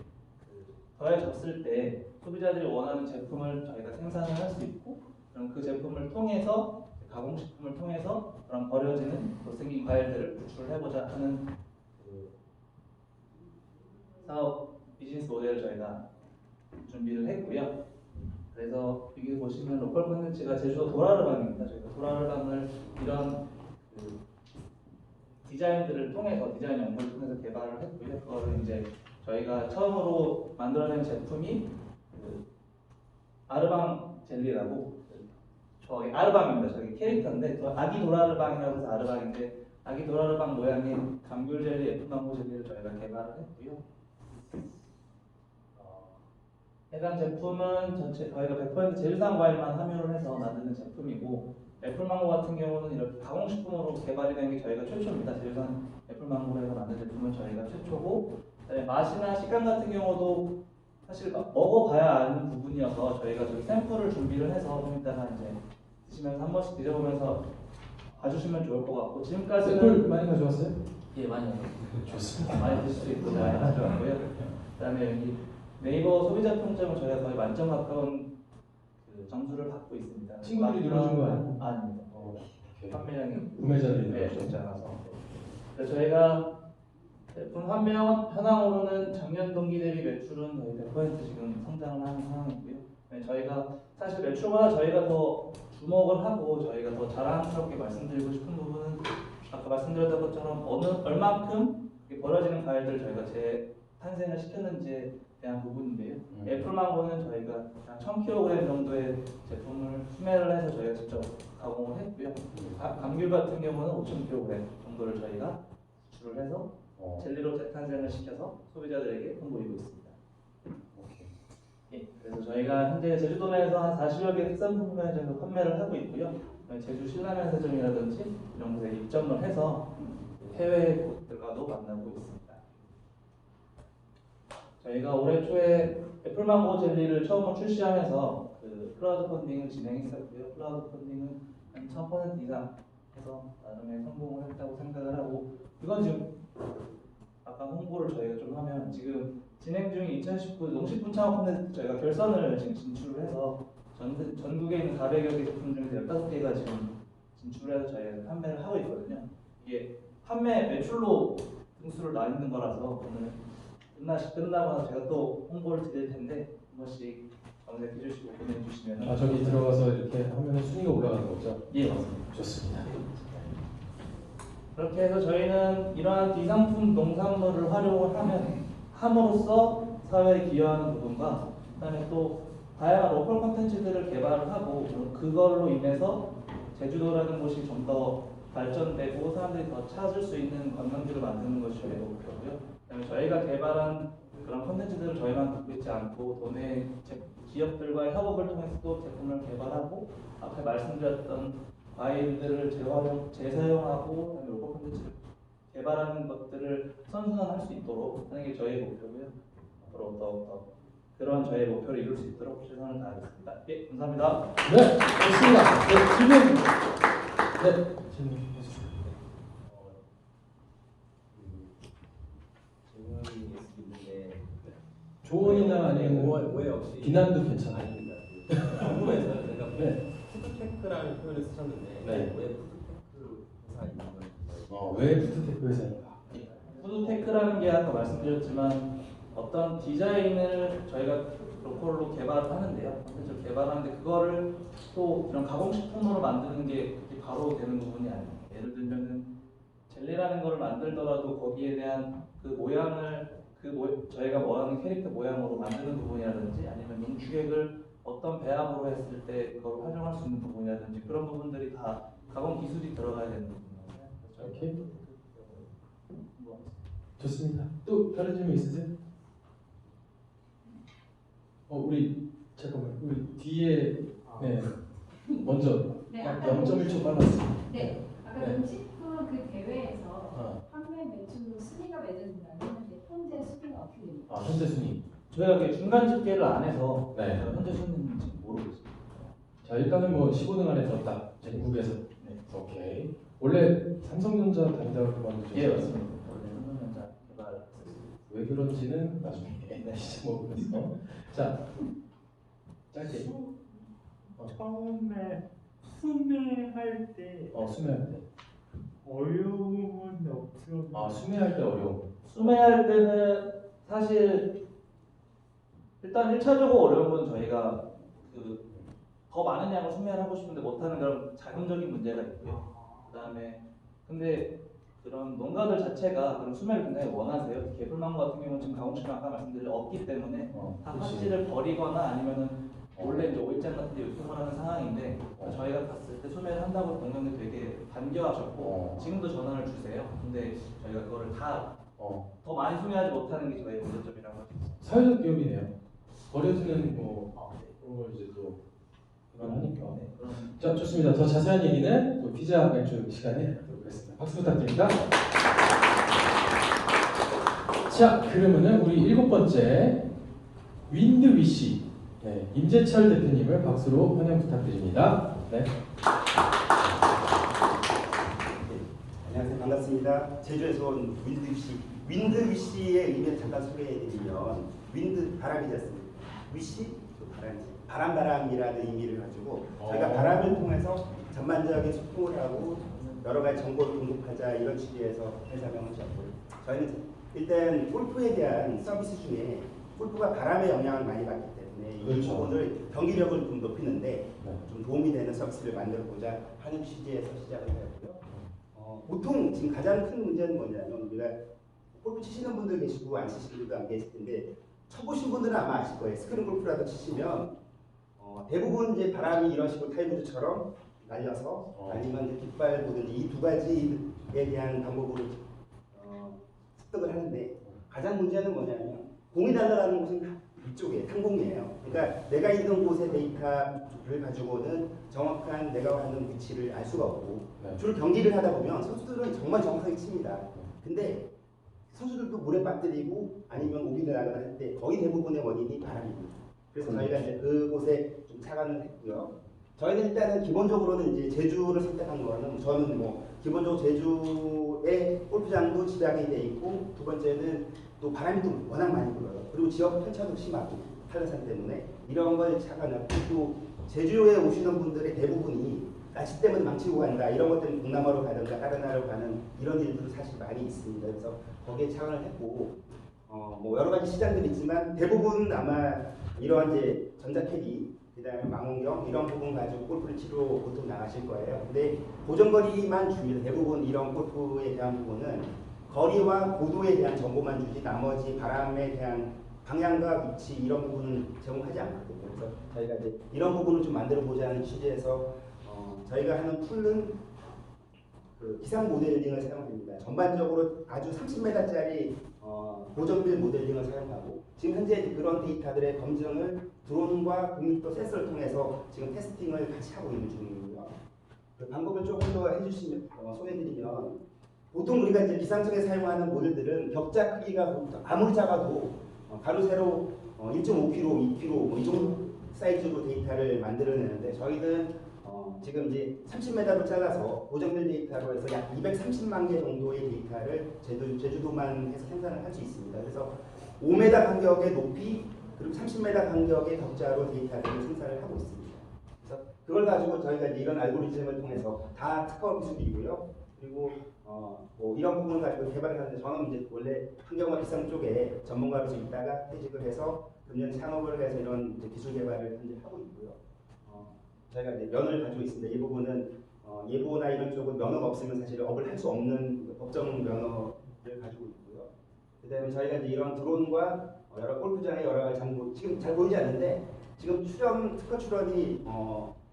더해졌을 때 소비자들이 원하는 제품을 저희가 생산을 할 수 있고 그럼 그 제품을 통해서 가공식품을 통해서 그런 버려지는 못생긴 과일들을 구출해보자 하는 사업 비즈니스 모델을 저희가 준비를 했고요. 그래서 여기 보시면 로컬 콘텐츠가 제주도 도라르방입니다. 저희가 도라르방을 이런 디자인들을 통해서 디자인 연구를 통해서 개발을 했고요. 그거를 이제 저희가 처음으로 만들어낸 제품이 아르방 젤리라고 저기 아르방입니다. 저기 캐릭터인데 아기 도라르방이라고 해서 아르방인데 아기 도라르방 모양의 감귤 젤리, 애플망고 젤리를 저희가 개발을 했고요. 해당 제품은 전체 저희가 100% 제주산 과일만 함유를 해서 만드는 제품이고 애플망고 같은 경우는 이렇게 가공식품으로 개발이 된 게 저희가 최초입니다. 제주산 애플망고로 해서 만든 제품은 저희가 최초고 맛이나 식감 같은 경우도 사실 먹어봐야 아는 부분이어서 저희가 저기 샘플을 준비를 해서 좀 이따가 이제 드시면서 한 번씩 드셔보면서 봐주시면 좋을 것 같고 지금까지는 샘플 많이 가져왔어요? 예, 많이 좋습니다. 많이 드실 수 있고 많이 가져왔고요. 그다음에 여기 네이버 소비자 평점을 저희가 거의 만점 가까운 그 점수를 받고 있습니다. 친구들이 눌러준 거 아니에요? 아닙니다. 판매량이 구매자들이 적지 않아서. 그래서 저희가 제품 현황으로는 작년 동기 대비 매출은 거의 100% 지금 성장을 하는 상황이고요. 네, 저희가 사실 매출보다 저희가 더 주목을 하고 저희가 더 자랑스럽게 말씀드리고 싶은 부분은 아까 말씀드렸던 것처럼 얼만큼 버려지는 과일들을 저희가 재탄생을 시켰는지에 대한 부분인데요. 애플망고는 저희가 한 1000kg 정도의 제품을 수매를 해서 저희가 직접 가공을 했고요. 감귤 같은 경우는 5000kg 정도를 저희가 수출을 해서 젤리로 재탄생을 시켜서 소비자들에게 선보이고 있습니다. 예, 그래서 저희가 현재 제주도 내에서 한 40여 개 특산품을 정도 판매를 하고 있고요. 제주 신라면세점이라든지 이런 곳에 입점을 해서 해외 곳들과도 만나고 있습니다. 저희가 올해 초에 애플망고 젤리를 처음으로 출시하면서 그 크라우드 펀딩을 진행했었고요. 크라우드 펀딩은 한 1000% 이상 해서 나름의 성공을 했다고 생각을 하고 이건 지금 아까 홍보를 저희가 좀 하면 지금 진행 중인 2019 농식품 창업 콘텐츠 저희가 결선을 지금 진출을 해서 전국에 있는 400여 개 제품 중에서 15개가 지금 진출을 해서 저희가 판매를 하고 있거든요. 이게 판매 매출로 등수를 나누는 거라서 오늘 끝나고 나서 제가 또 홍보를 드릴 텐데 한 번씩 검색해 주시고 보내 주시면 저기 들어가서 이렇게 하면 순위가 올라가는 거죠? 예, 맞습니다. 좋습니다. 그렇게 해서 저희는 이러한 비상품 농산물을 활용을 함으로써 사회에 기여하는 부분과 그다음에 또 다양한 로컬 콘텐츠들을 개발을 하고 그걸로 인해서 제주도라는 곳이 좀 더 발전되고 사람들이 더 찾을 수 있는 관광지를 만드는 것이 저희 목표고요. 그다음에 저희가 개발한 그런 콘텐츠들을 저희만 갖고 있지 않고 도내 기업들과의 협업을 통해서 또 제품을 개발하고 앞에 말씀드렸던 과일들을 재사용하고 그다음에 로컬 콘텐츠를 개발하는 것들을 선순환할 수 있도록 하는 게 저희의 목표고요. 앞으로 더욱더 그러한 저희의 목표를 이룰 수 있도록 최선을 다하겠습니다. 예, 감사합니다. 네, 좋습니다. 네, 질문. 네, 질문 해주세요. 질문이 있는데 조언이나 아니면 오해 없이 비난도 괜찮아요. 아닙니다. 궁금해서요. 제가 네. 푸드테크라는 표현을 쓰셨는데 네. 왜 푸드테크 회사 있는 건지 왜 푸드테크 회사인가? 푸드테크라는 게 아까 말씀드렸지만 어떤 디자인을 저희가 로컬로 개발을 하는데요. 콘텐츠를 개발하는데 그거를 또 이런 가공식품으로 만드는 게 그렇게 바로 되는 부분이 아니에요. 예를 들면은 젤리라는 걸 만들더라도 거기에 대한 그 모양을 저희가 원하는 캐릭터 모양으로 만드는 부분이라든지 아니면 용주객을 어떤 배합으로 했을 때 그걸 활용할 수 있는 부분이라든지 그런 부분들이 다 가공 기술이 들어가야 되는 부분이에요. 오케이. 좋습니다. 또 다른 질문 있으세요? 우리 잠깐만 우리 뒤에 네 먼저 네, 약 아까 0.1초 빨랐어요. 네, 아까 네. 농식품 그 대회에서 판매 매출로 순위가 맺어진다고 했는데 현재 순위가 어떻게 됩니까? 현재 순위. 저희가 그 중간 집계를 안 해서 네. 현재 순위인지 모르고 있습니다. 자 일단은 뭐 15등 안에 들었다. 전국에서. 네. 오케이. 원래 삼성전자 다니다가 그만두셨어요? 예, 맞습니다. 원래 삼성전자 개발. 왜 그런지는 나중에 시작 먹으면서. 자 짧게. 처음에 수매할 때 수매할 때. 어려움은 없었나요? 수매할 때 어려움. 수매할 때는 사실 일단 1차적으로 어려운 건 저희가 더 많은 양을 수매를 하고 싶은데 못하는 그런 자금적인 문제가 있고요. 그다음에 근데 그런 농가들 자체가 그런 수매를 굉장히 원하세요. 특히 애플망고 같은 경우는 지금 가공식품 아까 말씀드린 없기 때문에 다 그렇지. 파지를 버리거나 아니면은 원래 이제 오일장 같은 데 유통을 하는 상황인데 저희가 갔을 때 수매를 한다고 동료들 되게 반겨하셨고 지금도 전화를 주세요. 근데 저희가 그거를 다 더 많이 수매하지 못하는 게 저희의 문제점이라고 할 수 있습니다. 사회적 기업이네요. 버려지는 뭐 그런 걸 이제 또 그만하니까. 네, 그럼 자 좋습니다. 더 자세한 얘기는 또 피자 맥주 시간에 하도록 하겠습니다. 박수 부탁드립니다. 자 그러면은 우리 7번째 윈드위시 임재철 대표님을 박수로 환영 부탁드립니다. 네. 안녕하세요. 반갑습니다. 제주에서 온 윈드위시. 윈드위시의 의미를 잠깐 소개해드리면 윈드 바람이지 않습니까? 위시 바람이라는 의미를 가지고 저희가 바람을 통해서 전반적인 소통을 하고 여러 가지 정보를 공급하자 이런 취지에서 회사명을 잡고요. 저희는 일단 골프에 대한 서비스 중에 골프가 바람의 영향을 많이 받기 때문에 이 부분을 경기력을 좀 높이는데 좀 도움이 되는 서비스를 만들고자 하는 취지에서 시작을 하였고요. 보통 지금 가장 큰 문제는 뭐냐면 우리가 골프 치시는 분들 계시고 안 치시는 분도 안 계실 텐데 쳐보신 분들은 아마 아실 거예요. 스크린 골프라도 치시면 대부분 이제 바람이 이런 식으로 타이무즈처럼 날려서 아니면 이제 깃발 보든지 이 두 가지에 대한 방법으로 습득을 하는데 가장 문제는 뭐냐면 공이 날아가는 곳은 이쪽에 상공이에요. 그러니까 내가 있는 곳의 데이터를 가지고는 정확한 내가 하는 위치를 알 수가 없고 주로 경기를 하다 보면 선수들은 정말 정확하게 칩니다. 근데 선수들도 물에 빠뜨리고 아니면 오비를 나가다 할 때 거의 대부분의 원인이 바람입니다. 그래서 저희가 이제 그곳에 좀 착안을 했고요. 저희는 일단은 기본적으로는 이제 제주를 선택한 거는 저는 뭐 기본적으로 제주의 골프장도 집약이 돼 있고 두 번째는 또 바람이 또 워낙 많이 불어요. 그리고 지역 편차도 심하고 한라산 때문에 이런 걸 착안하고 또 제주에 오시는 분들의 대부분이 날씨 때문에 망치고 간다 이런 것 때문에 동남아로 가든가 다른 나라로 가는 이런 일들도 사실 많이 있습니다. 그래서 거기에 착안을 했고 뭐 여러 가지 시장들이 있지만 대부분 아마 이러한 이제 전자캐디 그다음에 망원경 이런 부분 가지고 골프를 치러 보통 나가실 거예요. 근데 보정거리만 줍니다. 대부분 이런 골프에 대한 부분은 거리와 고도에 대한 정보만 주지 나머지 바람에 대한 방향과 위치 이런 부분은 제공하지 않거든요. 그래서 저희가 이제 이런 부분을 좀 만들어 보자는 취지에서 저희가 하는 툴은 그 기상 모델링을 사용합니다. 전반적으로 아주 30m짜리 고정빌 모델링을 사용하고 지금 현재 그런 데이터들의 검증을 드론과 국립도 센서를 통해서 지금 테스팅을 같이 하고 있는 중이고요. 그 방법을 조금 더 해주시면 소개해드리면 보통 우리가 이제 기상청에 사용하는 모델들은 격자 크기가 아무리 작아도 가로 세로 1.5km, 2km 뭐 이 정도 사이즈로 데이터를 만들어내는데 저희는 지금 이제 30m로 잘라서 고정빌 데이터로 해서 약 230만 개 정도의 데이터를 제주도만 해서 생산을 할 수 있습니다. 그래서 5m 간격의 높이 그리고 30m 간격의 격자로 데이터를 생산을 하고 있습니다. 그래서 그걸 가지고 저희가 이제 이런 알고리즘을 통해서 다 특허 기술이고요. 그리고 뭐 이런 부분을 가지고 개발을 하는데 저는 이제 원래 환경과 기상 쪽에 전문가로서 있다가 퇴직을 해서 금년 창업을 해서 이런 이제 기술 개발을 현재 하고 있고요. 저희가 이제 면을 가지고 있습니다. 이 부분은 예보나 이런 쪽은 면허가 없으면 사실 업을 할 수 없는 법정 면허를 가지고 있고요. 그다음에 저희가 이제 이런 드론과 여러 골프장의 여러 가지 정보 지금 잘 보이지 않는데 지금 특허 출원이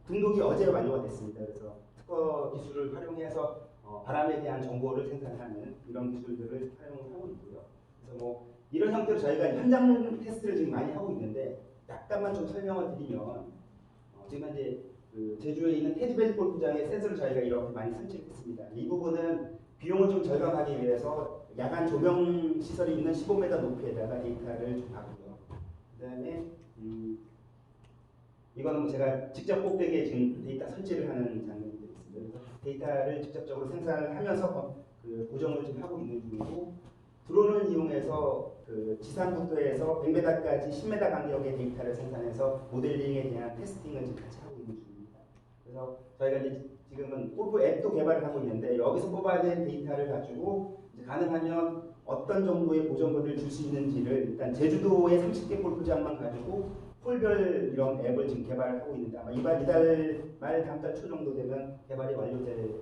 등록이 어제 완료가 됐습니다. 그래서 특허 기술을 활용해서 바람에 대한 정보를 생산하는 이런 기술들을 사용하고 있고요. 그래서 뭐 이런 형태로 저희가 현장 테스트를 지금 많이 하고 있는데 약간만 좀 설명을 드리면 지금 이제 그 제주에 있는 테디벨리 골프장의 센서를 저희가 이렇게 많이 설치했습니다. 이 부분은 비용을 좀 절감하기 위해서 야간 조명 시설이 있는 15m 높이에다가 데이터를 좀 하고요. 그다음에 이거는 뭐 제가 직접 꼭대기에 지금 데이터 설치를 하는 장면이 되겠습니다. 그래서 데이터를 직접적으로 생산을 하면서 그 고정을 좀 하고 있는 중이고 드론을 이용해서 그 지상부터 해서 100m까지 10m 간격의 데이터를 생산해서 모델링에 대한 테스팅을 지금 같이 하고 있는 중입니다. 그래서 저희가 이제 지금은 골프 앱도 개발을 하고 있는데 여기서 뽑아낸 데이터를 가지고 이제 가능하면 어떤 정도의 보정거리를 줄 수 있는지를 일단 제주도의 30개 골프장만 가지고 홀별 이런 앱을 지금 개발을 하고 있는데 아마 이달 말 다음 달 초 정도 되면 개발이 완료될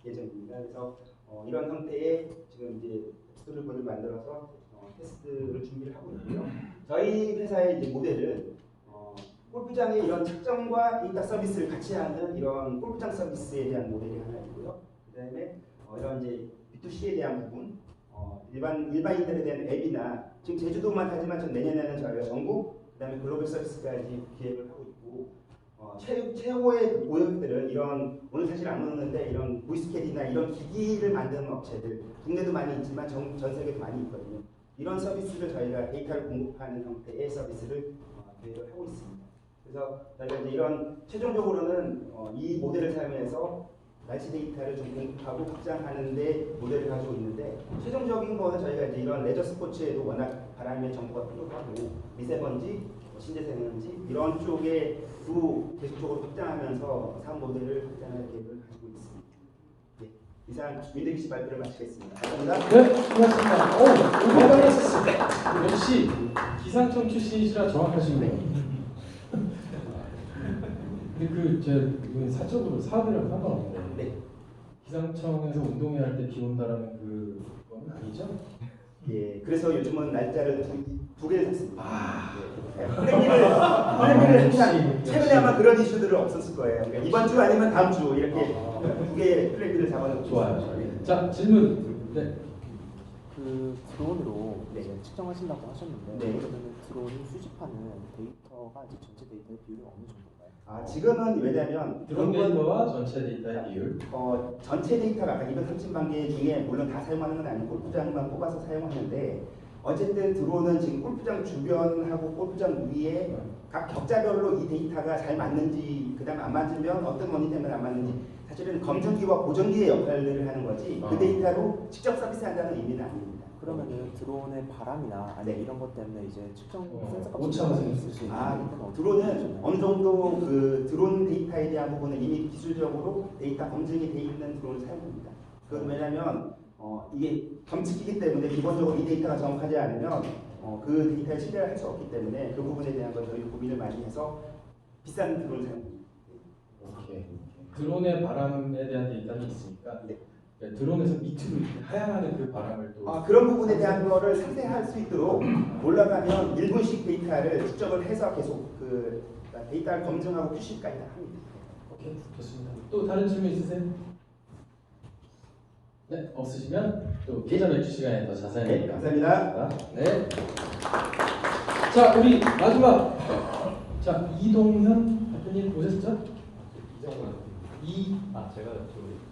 예정입니다. 그래서 이런 형태의 지금 이제 앱스토리를 만들어서 테스트를 준비를 하고 있고요. 저희 회사의 이제 모델은 골프장의 이런 측정과 데이터 서비스를 같이 하는 이런 골프장 서비스에 대한 모델이 하나 있고요. 그다음에 이런 이제 B2C에 대한 부분, 일반인들에 대한 앱이나 지금 제주도만 하지만 전 내년에는 저희가 전국 그다음에 글로벌 서비스까지 기획을 하고 있고 최고의 모형들은 이런 오늘 사실 안 오는데 이런 보이스캐디나 이런 기기를 만드는 업체들 국내도 많이 있지만 전 세계도 많이 있거든요. 이런 서비스를 저희가 데이터를 공급하는 형태의 서비스를 계획을 하고 있습니다. 그래서 저희가 이제 이런 최종적으로는 이 모델을 사용해서 날씨 데이터를 좀 공급하고 확장하는데 모델을 가지고 있는데 최종적인 거는 저희가 이제 이런 레저 스포츠에도 워낙 바람의 정보가 필요하고 미세먼지, 신재생에너지 이런 쪽에도 계속적으로 확장하면서 사업 모델을 확장할 계획을 가지고 있습니다. 네, 이상 윈드기시 발표를 마치겠습니다. 감사합니다. 네, 고맙습니다. 오늘 빨랐었어요. 역시 기상청 출신이시라 정확하시네요. 근데 이건 사적으로 사업이랑 상관없는데 네. 기상청에서 운동회 할 때 비 온다라는 그건 아니죠? 예, 그래서 요즘은 날짜를 두 개를 샀습니다. 플랜비를 항상 최근에 아마 그런 이슈들은 없었을 거예요. 그러니까 이번 주 아니면 다음 주 이렇게 두 개의 플랜비를 잡아놓고 좋아요. 자, 질문. 네. 그 드론으로 네. 이제 측정하신다고 하셨는데 네. 그러면 드론이 수집하는 데이터가 이제 전체 데이터의 비율이 어느 정도인가요? 지금은 왜냐면 드론 데이터와 전체 데이터의 비율. 전체 데이터가 아까 230만 개 중에 물론 다 사용하는 건 아니고 골프장만 뽑아서 사용하는데 어쨌든 드론은 지금 골프장 주변하고 골프장 위에 각 격자별로 이 데이터가 잘 맞는지 그다음 안 맞으면 어떤 원인 때문에 안 맞는지 사실은 검증기와 보정기의 역할을 하는 거지 그 데이터로 직접 서비스한다는 의미는 아닙니다. 그러면은 드론의 바람이나 아니 이런 것 때문에 이제 측정 센서가 오차가 있을 수 있는 드론은 어느 정도 그 드론 데이터에 대한 부분은 이미 기술적으로 데이터 검증이 돼 있는 드론을 사용합니다. 그건 왜냐하면 이게 검측이기 때문에 기본적으로 이 데이터가 정확하지 않으면 그 데이터에 신뢰를 할 수 없기 때문에 그 부분에 대한 걸 저희 고민을 많이 해서 비싼 드론 사용. 오케이. 드론의 바람에 대한 데이터는 있으니까 네, 드론에서 밑으로 이렇게 하향하는 그 바람을 또 그런 부분에 대한 거를 상세할 수 있도록 올라가면 1분씩 데이터를 측정을 해서 계속 그 데이터를 검증하고 푸시까지 다 합니다. 오케이, 좋습니다. 또 다른 질문 있으세요? 네, 없으시면 또 기자 맥주 시간에 더 자세히 네, 감사합니다. 네. 자, 우리 마지막. 자, 이동현 대표님 오셨죠? 제가 저기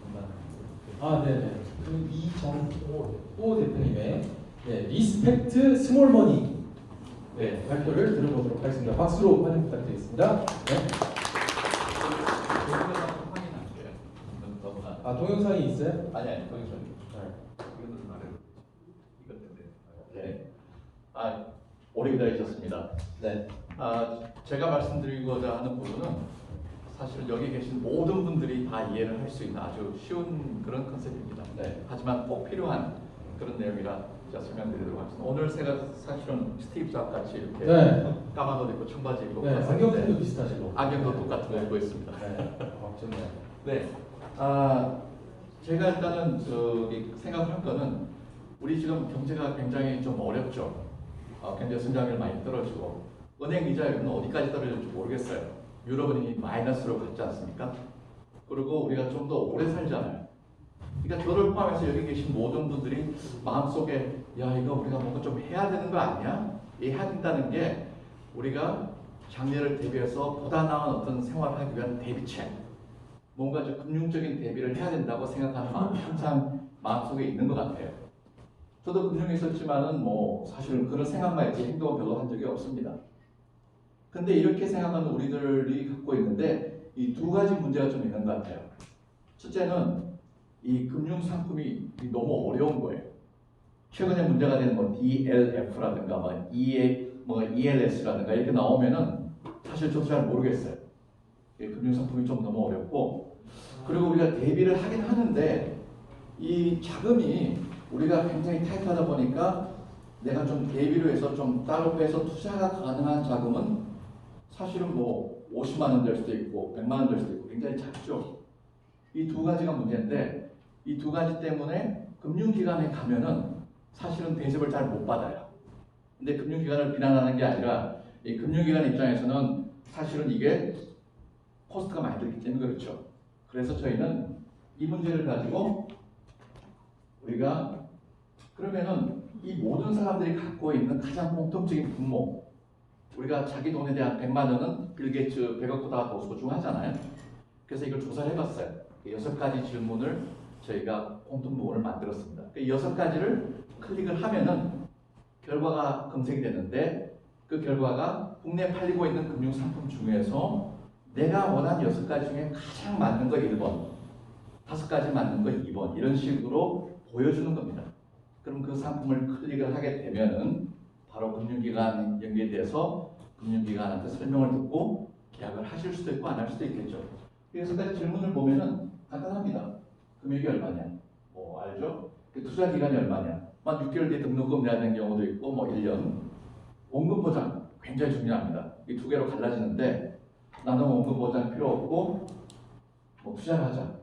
네네. 그 이정호 대표님의 리스펙트 스몰머니 발표를 들어보도록 하겠습니다. 박수로 환영 부탁드리겠습니다. 네. 동영상이 있어요? 아니 동영상. 이거는 말해요. 이것 때문에. 네. 오래 기다리셨습니다. 네. 제가 말씀드리고자 하는 부분은 사실 여기 계신 모든 분들이 다 이해를 할 수 있는 아주 쉬운 그런 컨셉입니다. 네. 하지만 꼭 필요한 그런 내용이라 제가 설명드리도록 하겠습니다. 오늘 제가 사실은 스티브 잡 같이 이렇게 까만 옷 입고 청바지 입고 안경도 비슷하시고 안경도 똑같은 거 입고 있습니다. 좋네요. 네. 제가 일단은 생각을 할 거는 우리 지금 경제가 굉장히 좀 어렵죠. 경제 성장률 많이 떨어지고 은행 이자율은 어디까지 떨어질지 모르겠어요. 유럽은 이미 마이너스로 갔지 않습니까? 그리고 우리가 좀 더 오래 살잖아요. 그러니까 저를 포함해서 여기 계신 모든 분들이 마음속에 야 이거 우리가 뭔가 좀 해야 되는 거 아니야? 해야 된다는 게 우리가 작년을 대비해서 보다 나은 어떤 생활을 하기 위한 대비책 뭔가 좀 금융적인 대비를 해야 된다고 생각하는 마음이 항상 마음속에 있는 것 같아요. 저도 금융에 있었지만은 사실은 그런 생각만 했지 행동은 별로 한 적이 없습니다. 근데 이렇게 생각하는 우리들이 갖고 있는데 이 두 가지 문제가 좀 있는 것 같아요. 첫째는 이 금융 상품이 너무 어려운 거예요. 최근에 문제가 되는 DLF라든가 ELS라든가 이렇게 나오면은 사실 저도 잘 모르겠어요. 금융 상품이 좀 너무 어렵고 그리고 우리가 대비를 하긴 하는데 이 자금이 우리가 굉장히 타이트하다 보니까 내가 좀 대비로 해서 좀 따로 빼서 투자가 가능한 자금은 사실은 50만 원 될 수도 있고 100만 원 될 수도 있고 굉장히 작죠. 이 두 가지가 문제인데 이 두 가지 때문에 금융기관에 가면은 사실은 대접을 잘 못 받아요. 근데 금융기관을 비난하는 게 아니라 이 금융기관 입장에서는 사실은 이게 코스트가 많이 들기 때문에 그렇죠. 그래서 저희는 이 문제를 가지고 우리가 그러면은 이 모든 사람들이 갖고 있는 가장 공통적인 분모 우리가 자기 돈에 대한 100만 원은 빌 게이츠 100억보다 더 소중하잖아요. 그래서 이걸 조사를 해봤어요. 6가지 질문을 저희가 공통 부분을 만들었습니다. 그 6가지를 클릭을 하면은 결과가 검색이 되는데 그 결과가 국내에 팔리고 있는 금융 상품 중에서 내가 원하는 6가지 중에 가장 맞는 거 1번, 5가지 맞는 거 2번 이런 식으로 보여주는 겁니다. 그럼 그 상품을 클릭을 하게 되면은 바로 금융기관 연결돼서 금융기관한테 설명을 듣고 계약을 하실 수도 있고 안 할 수도 있겠죠. 그래서 그 질문을 보면은 간단합니다. 금액이 얼마냐? 알죠? 투자 기간이 얼마냐? 6개월 뒤에 등록금 내야 되는 경우도 있고 1년. 원금 보장 굉장히 중요합니다. 이 두 개로 갈라지는데 나는 원금 보장 필요 없고 투자를 하자.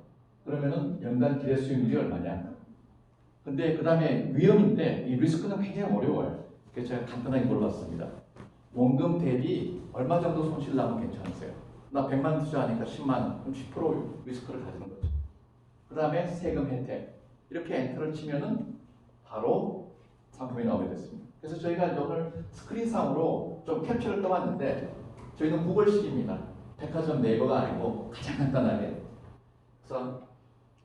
그러면은 연간 기대 수익률이 얼마냐? 근데 그 다음에 위험인데 이 리스크는 굉장히 어려워요. 그래서 제가 간단하게 물어봤습니다. 원금 대비 얼마 정도 손실 나면 괜찮으세요? 나 100만 원 투자하니까 10만 원, 그럼 10% 리스크를 가지는 거죠. 그 다음에 세금 혜택. 이렇게 엔터를 치면은 바로 상품이 나오게 됐습니다. 그래서 저희가 오늘 스크린상으로 좀 캡처를 떠봤는데 저희는 구글식입니다. 백화점 네이버가 아니고 가장 간단하게. 그래서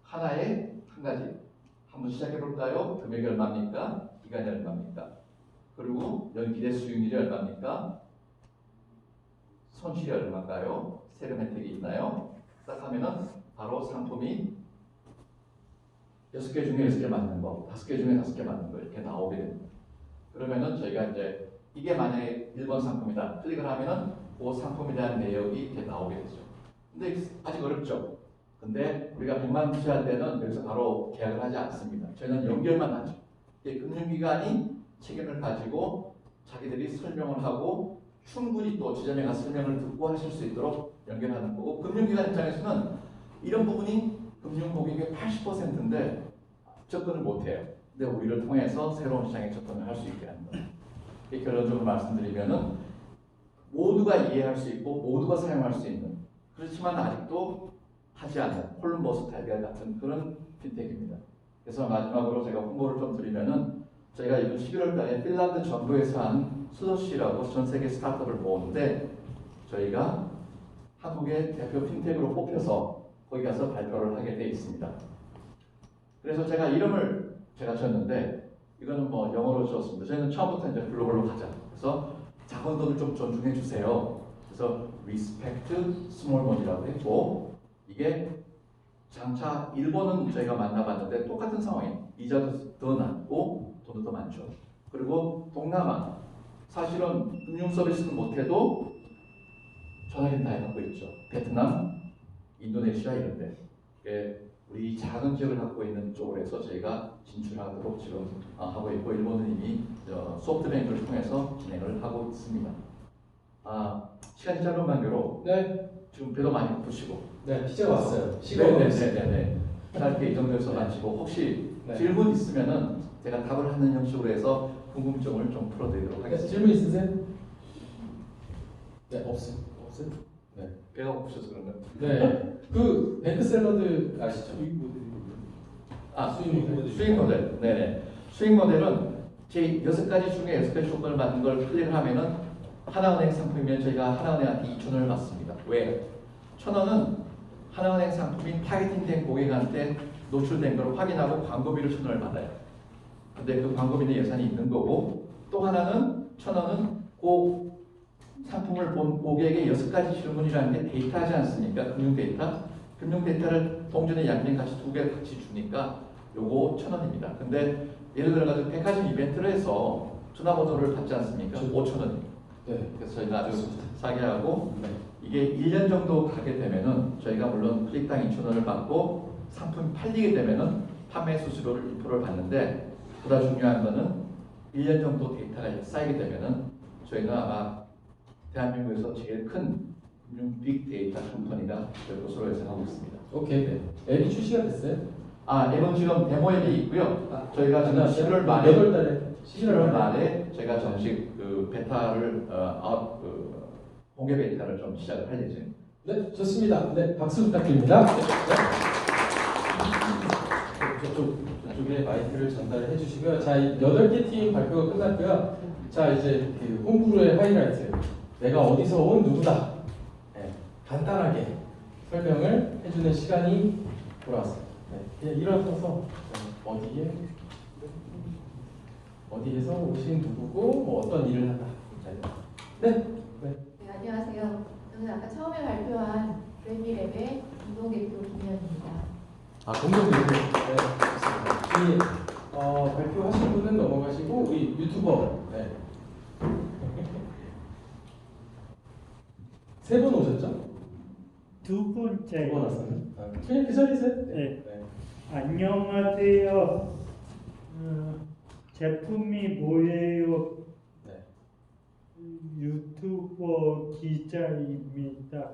하나에 한 가지. 한번 시작해 볼까요? 금액이 얼마입니까? 기간이 얼마입니까? 그리고 연기대 수익률이 얼마입니까? 손실이 얼마일까요? 세금 혜택이 있나요? 딱 하면은 바로 상품이 6개 중에 6개 맞는 거, 5개 중에 5개 맞는 거 이렇게 나오게 됩니다. 그러면은 저희가 이제 이게 만약에 1번 상품이다. 클릭을 하면은 그 상품에 대한 내역이 이렇게 나오게 되죠. 근데 아직 어렵죠? 근데 우리가 100만 원 투자할 때는 여기서 바로 계약을 하지 않습니다. 저희는 연결만 하죠. 금융기관이 책임을 가지고 자기들이 설명을 하고 충분히 또 지점에 가서 설명을 듣고 하실 수 있도록 연결하는 거고, 금융기관 입장에서는 이런 부분이 금융고객의 80%인데 접근을 못해요. 근데 우리를 통해서 새로운 시장에 접근을 할 수 있게 하는 거예요. 결론적으로 말씀드리면은 모두가 이해할 수 있고 모두가 사용할 수 있는, 그렇지만 아직도 하지 않는 콜럼버스 달걀 같은 그런 핀텍입니다. 그래서 마지막으로 제가 홍보를 좀 드리면은, 저희가 이번 11월 달에 핀란드 정부에서 한 수도시라고 전 세계 스타트업을 모으는데, 저희가 한국의 대표 핀텍으로 뽑혀서 거기 가서 발표를 하게 돼 있습니다. 그래서 제가 이름을 제가 줬는데, 이거는 뭐 영어로 줬습니다. 저희는 처음부터 이제 글로벌로 가자. 그래서 작은 돈을 좀 존중해 주세요. 그래서 Respect Small Money라고 했고, 이게 장차 일본은 저희가 만나봤는데 똑같은 상황이에요. 이자도 더 낮고 돈도 더 많죠. 그리고 동남아, 사실은 금융 서비스는 못해도 전화기는 다 해놓고 있죠. 베트남, 인도네시아 이런 데. 우리 작은 지역을 갖고 있는 쪽으로 해서 저희가 진출하도록 지금 하고 있고, 일본은 이미 소프트뱅크를 통해서 진행을 하고 있습니다. 시간이 짧은 관계로 지금 배도 많이 고프시고 피자가 왔어요. 네네네네. 짧게 이 정도에서 마치고, 혹시 질문 있으면은 제가 답을 하는 형식으로 해서 궁금증을 좀 풀어드리도록 하겠습니다. 질문 있으세요? 네, 없어요. 네. 배가 고프셔서 그런 거. 네. 그 뱅크 샐러드 아시죠? 수익 모델. 네네. 수익 모델은 제 6가지 중에 6가지 조건을 맞는 걸 클릭을 하면은 하나은행 상품이면 저희가 하나은행한테 2,000원을 받습니다. 왜? 1,000원은 하나은행 상품이 타겟팅된 고객한테 노출된 걸 확인하고 광고비를 1,000원을 받아요. 근데 그 광고비는 예산이 있는 거고, 또 하나는 1,000원은 그 상품을 본 고객의 6가지 질문이라는 게 데이터하지 않습니까? 금융 데이터. 금융 데이터를 동전의 양면 같이 2개를 같이 주니까 요거 1,000원입니다. 근데 예를 들어가지고 백화점 이벤트를 해서 전화번호를 받지 않습니까? 5,000원입니다. 네. 그래서 저희가 아주 싸게 하고, 이게 1년 정도 가게 되면은 저희가 물론 클릭당 2,000원을 받고, 상품이 팔리게 되면은 판매 수수료를 2%를 받는데, 보다 중요한 거는 1년 정도 데이터가 쌓이게 되면은 저희가 아마 대한민국에서 제일 큰 금융 빅데이터 컴퍼니가 될 것으로 예상하고 있습니다. 오케이. 네. 앱이 출시가 됐어요? 앱은 지금 데모 앱이 있고요. 저희가 지금 11월 말에 11월 말에 저희가 정식 그 베타를 공개 베타를 좀 시작을 할 예정입니다. 네, 좋습니다. 네, 박수 부탁드립니다. 저쪽에 마이크를 전달해 주시고요. 자, 8개 팀 발표가 끝났고요. 자, 이제 그 홈브루의 하이라이트. 내가 어디서 온 누구다. 네, 간단하게 설명을 해주는 시간이 돌아왔습니다. 네, 그냥 일어서서 어디에서 오신 누구고 뭐 어떤 일을 한다. 네. 안녕하세요. 저는 아까 처음에 발표한 브레미랩의 공동대표 김현입니다. 공동대표. 네, 좋습니다. 이 발표하신 분은 넘어가시고 우리 유튜버. 네. 3분 오셨죠? 2번째. 2번 왔어요. 그냥 그 자리세요? 네. 안녕하세요. 제품이 뭐예요? 유튜버 기자입니다.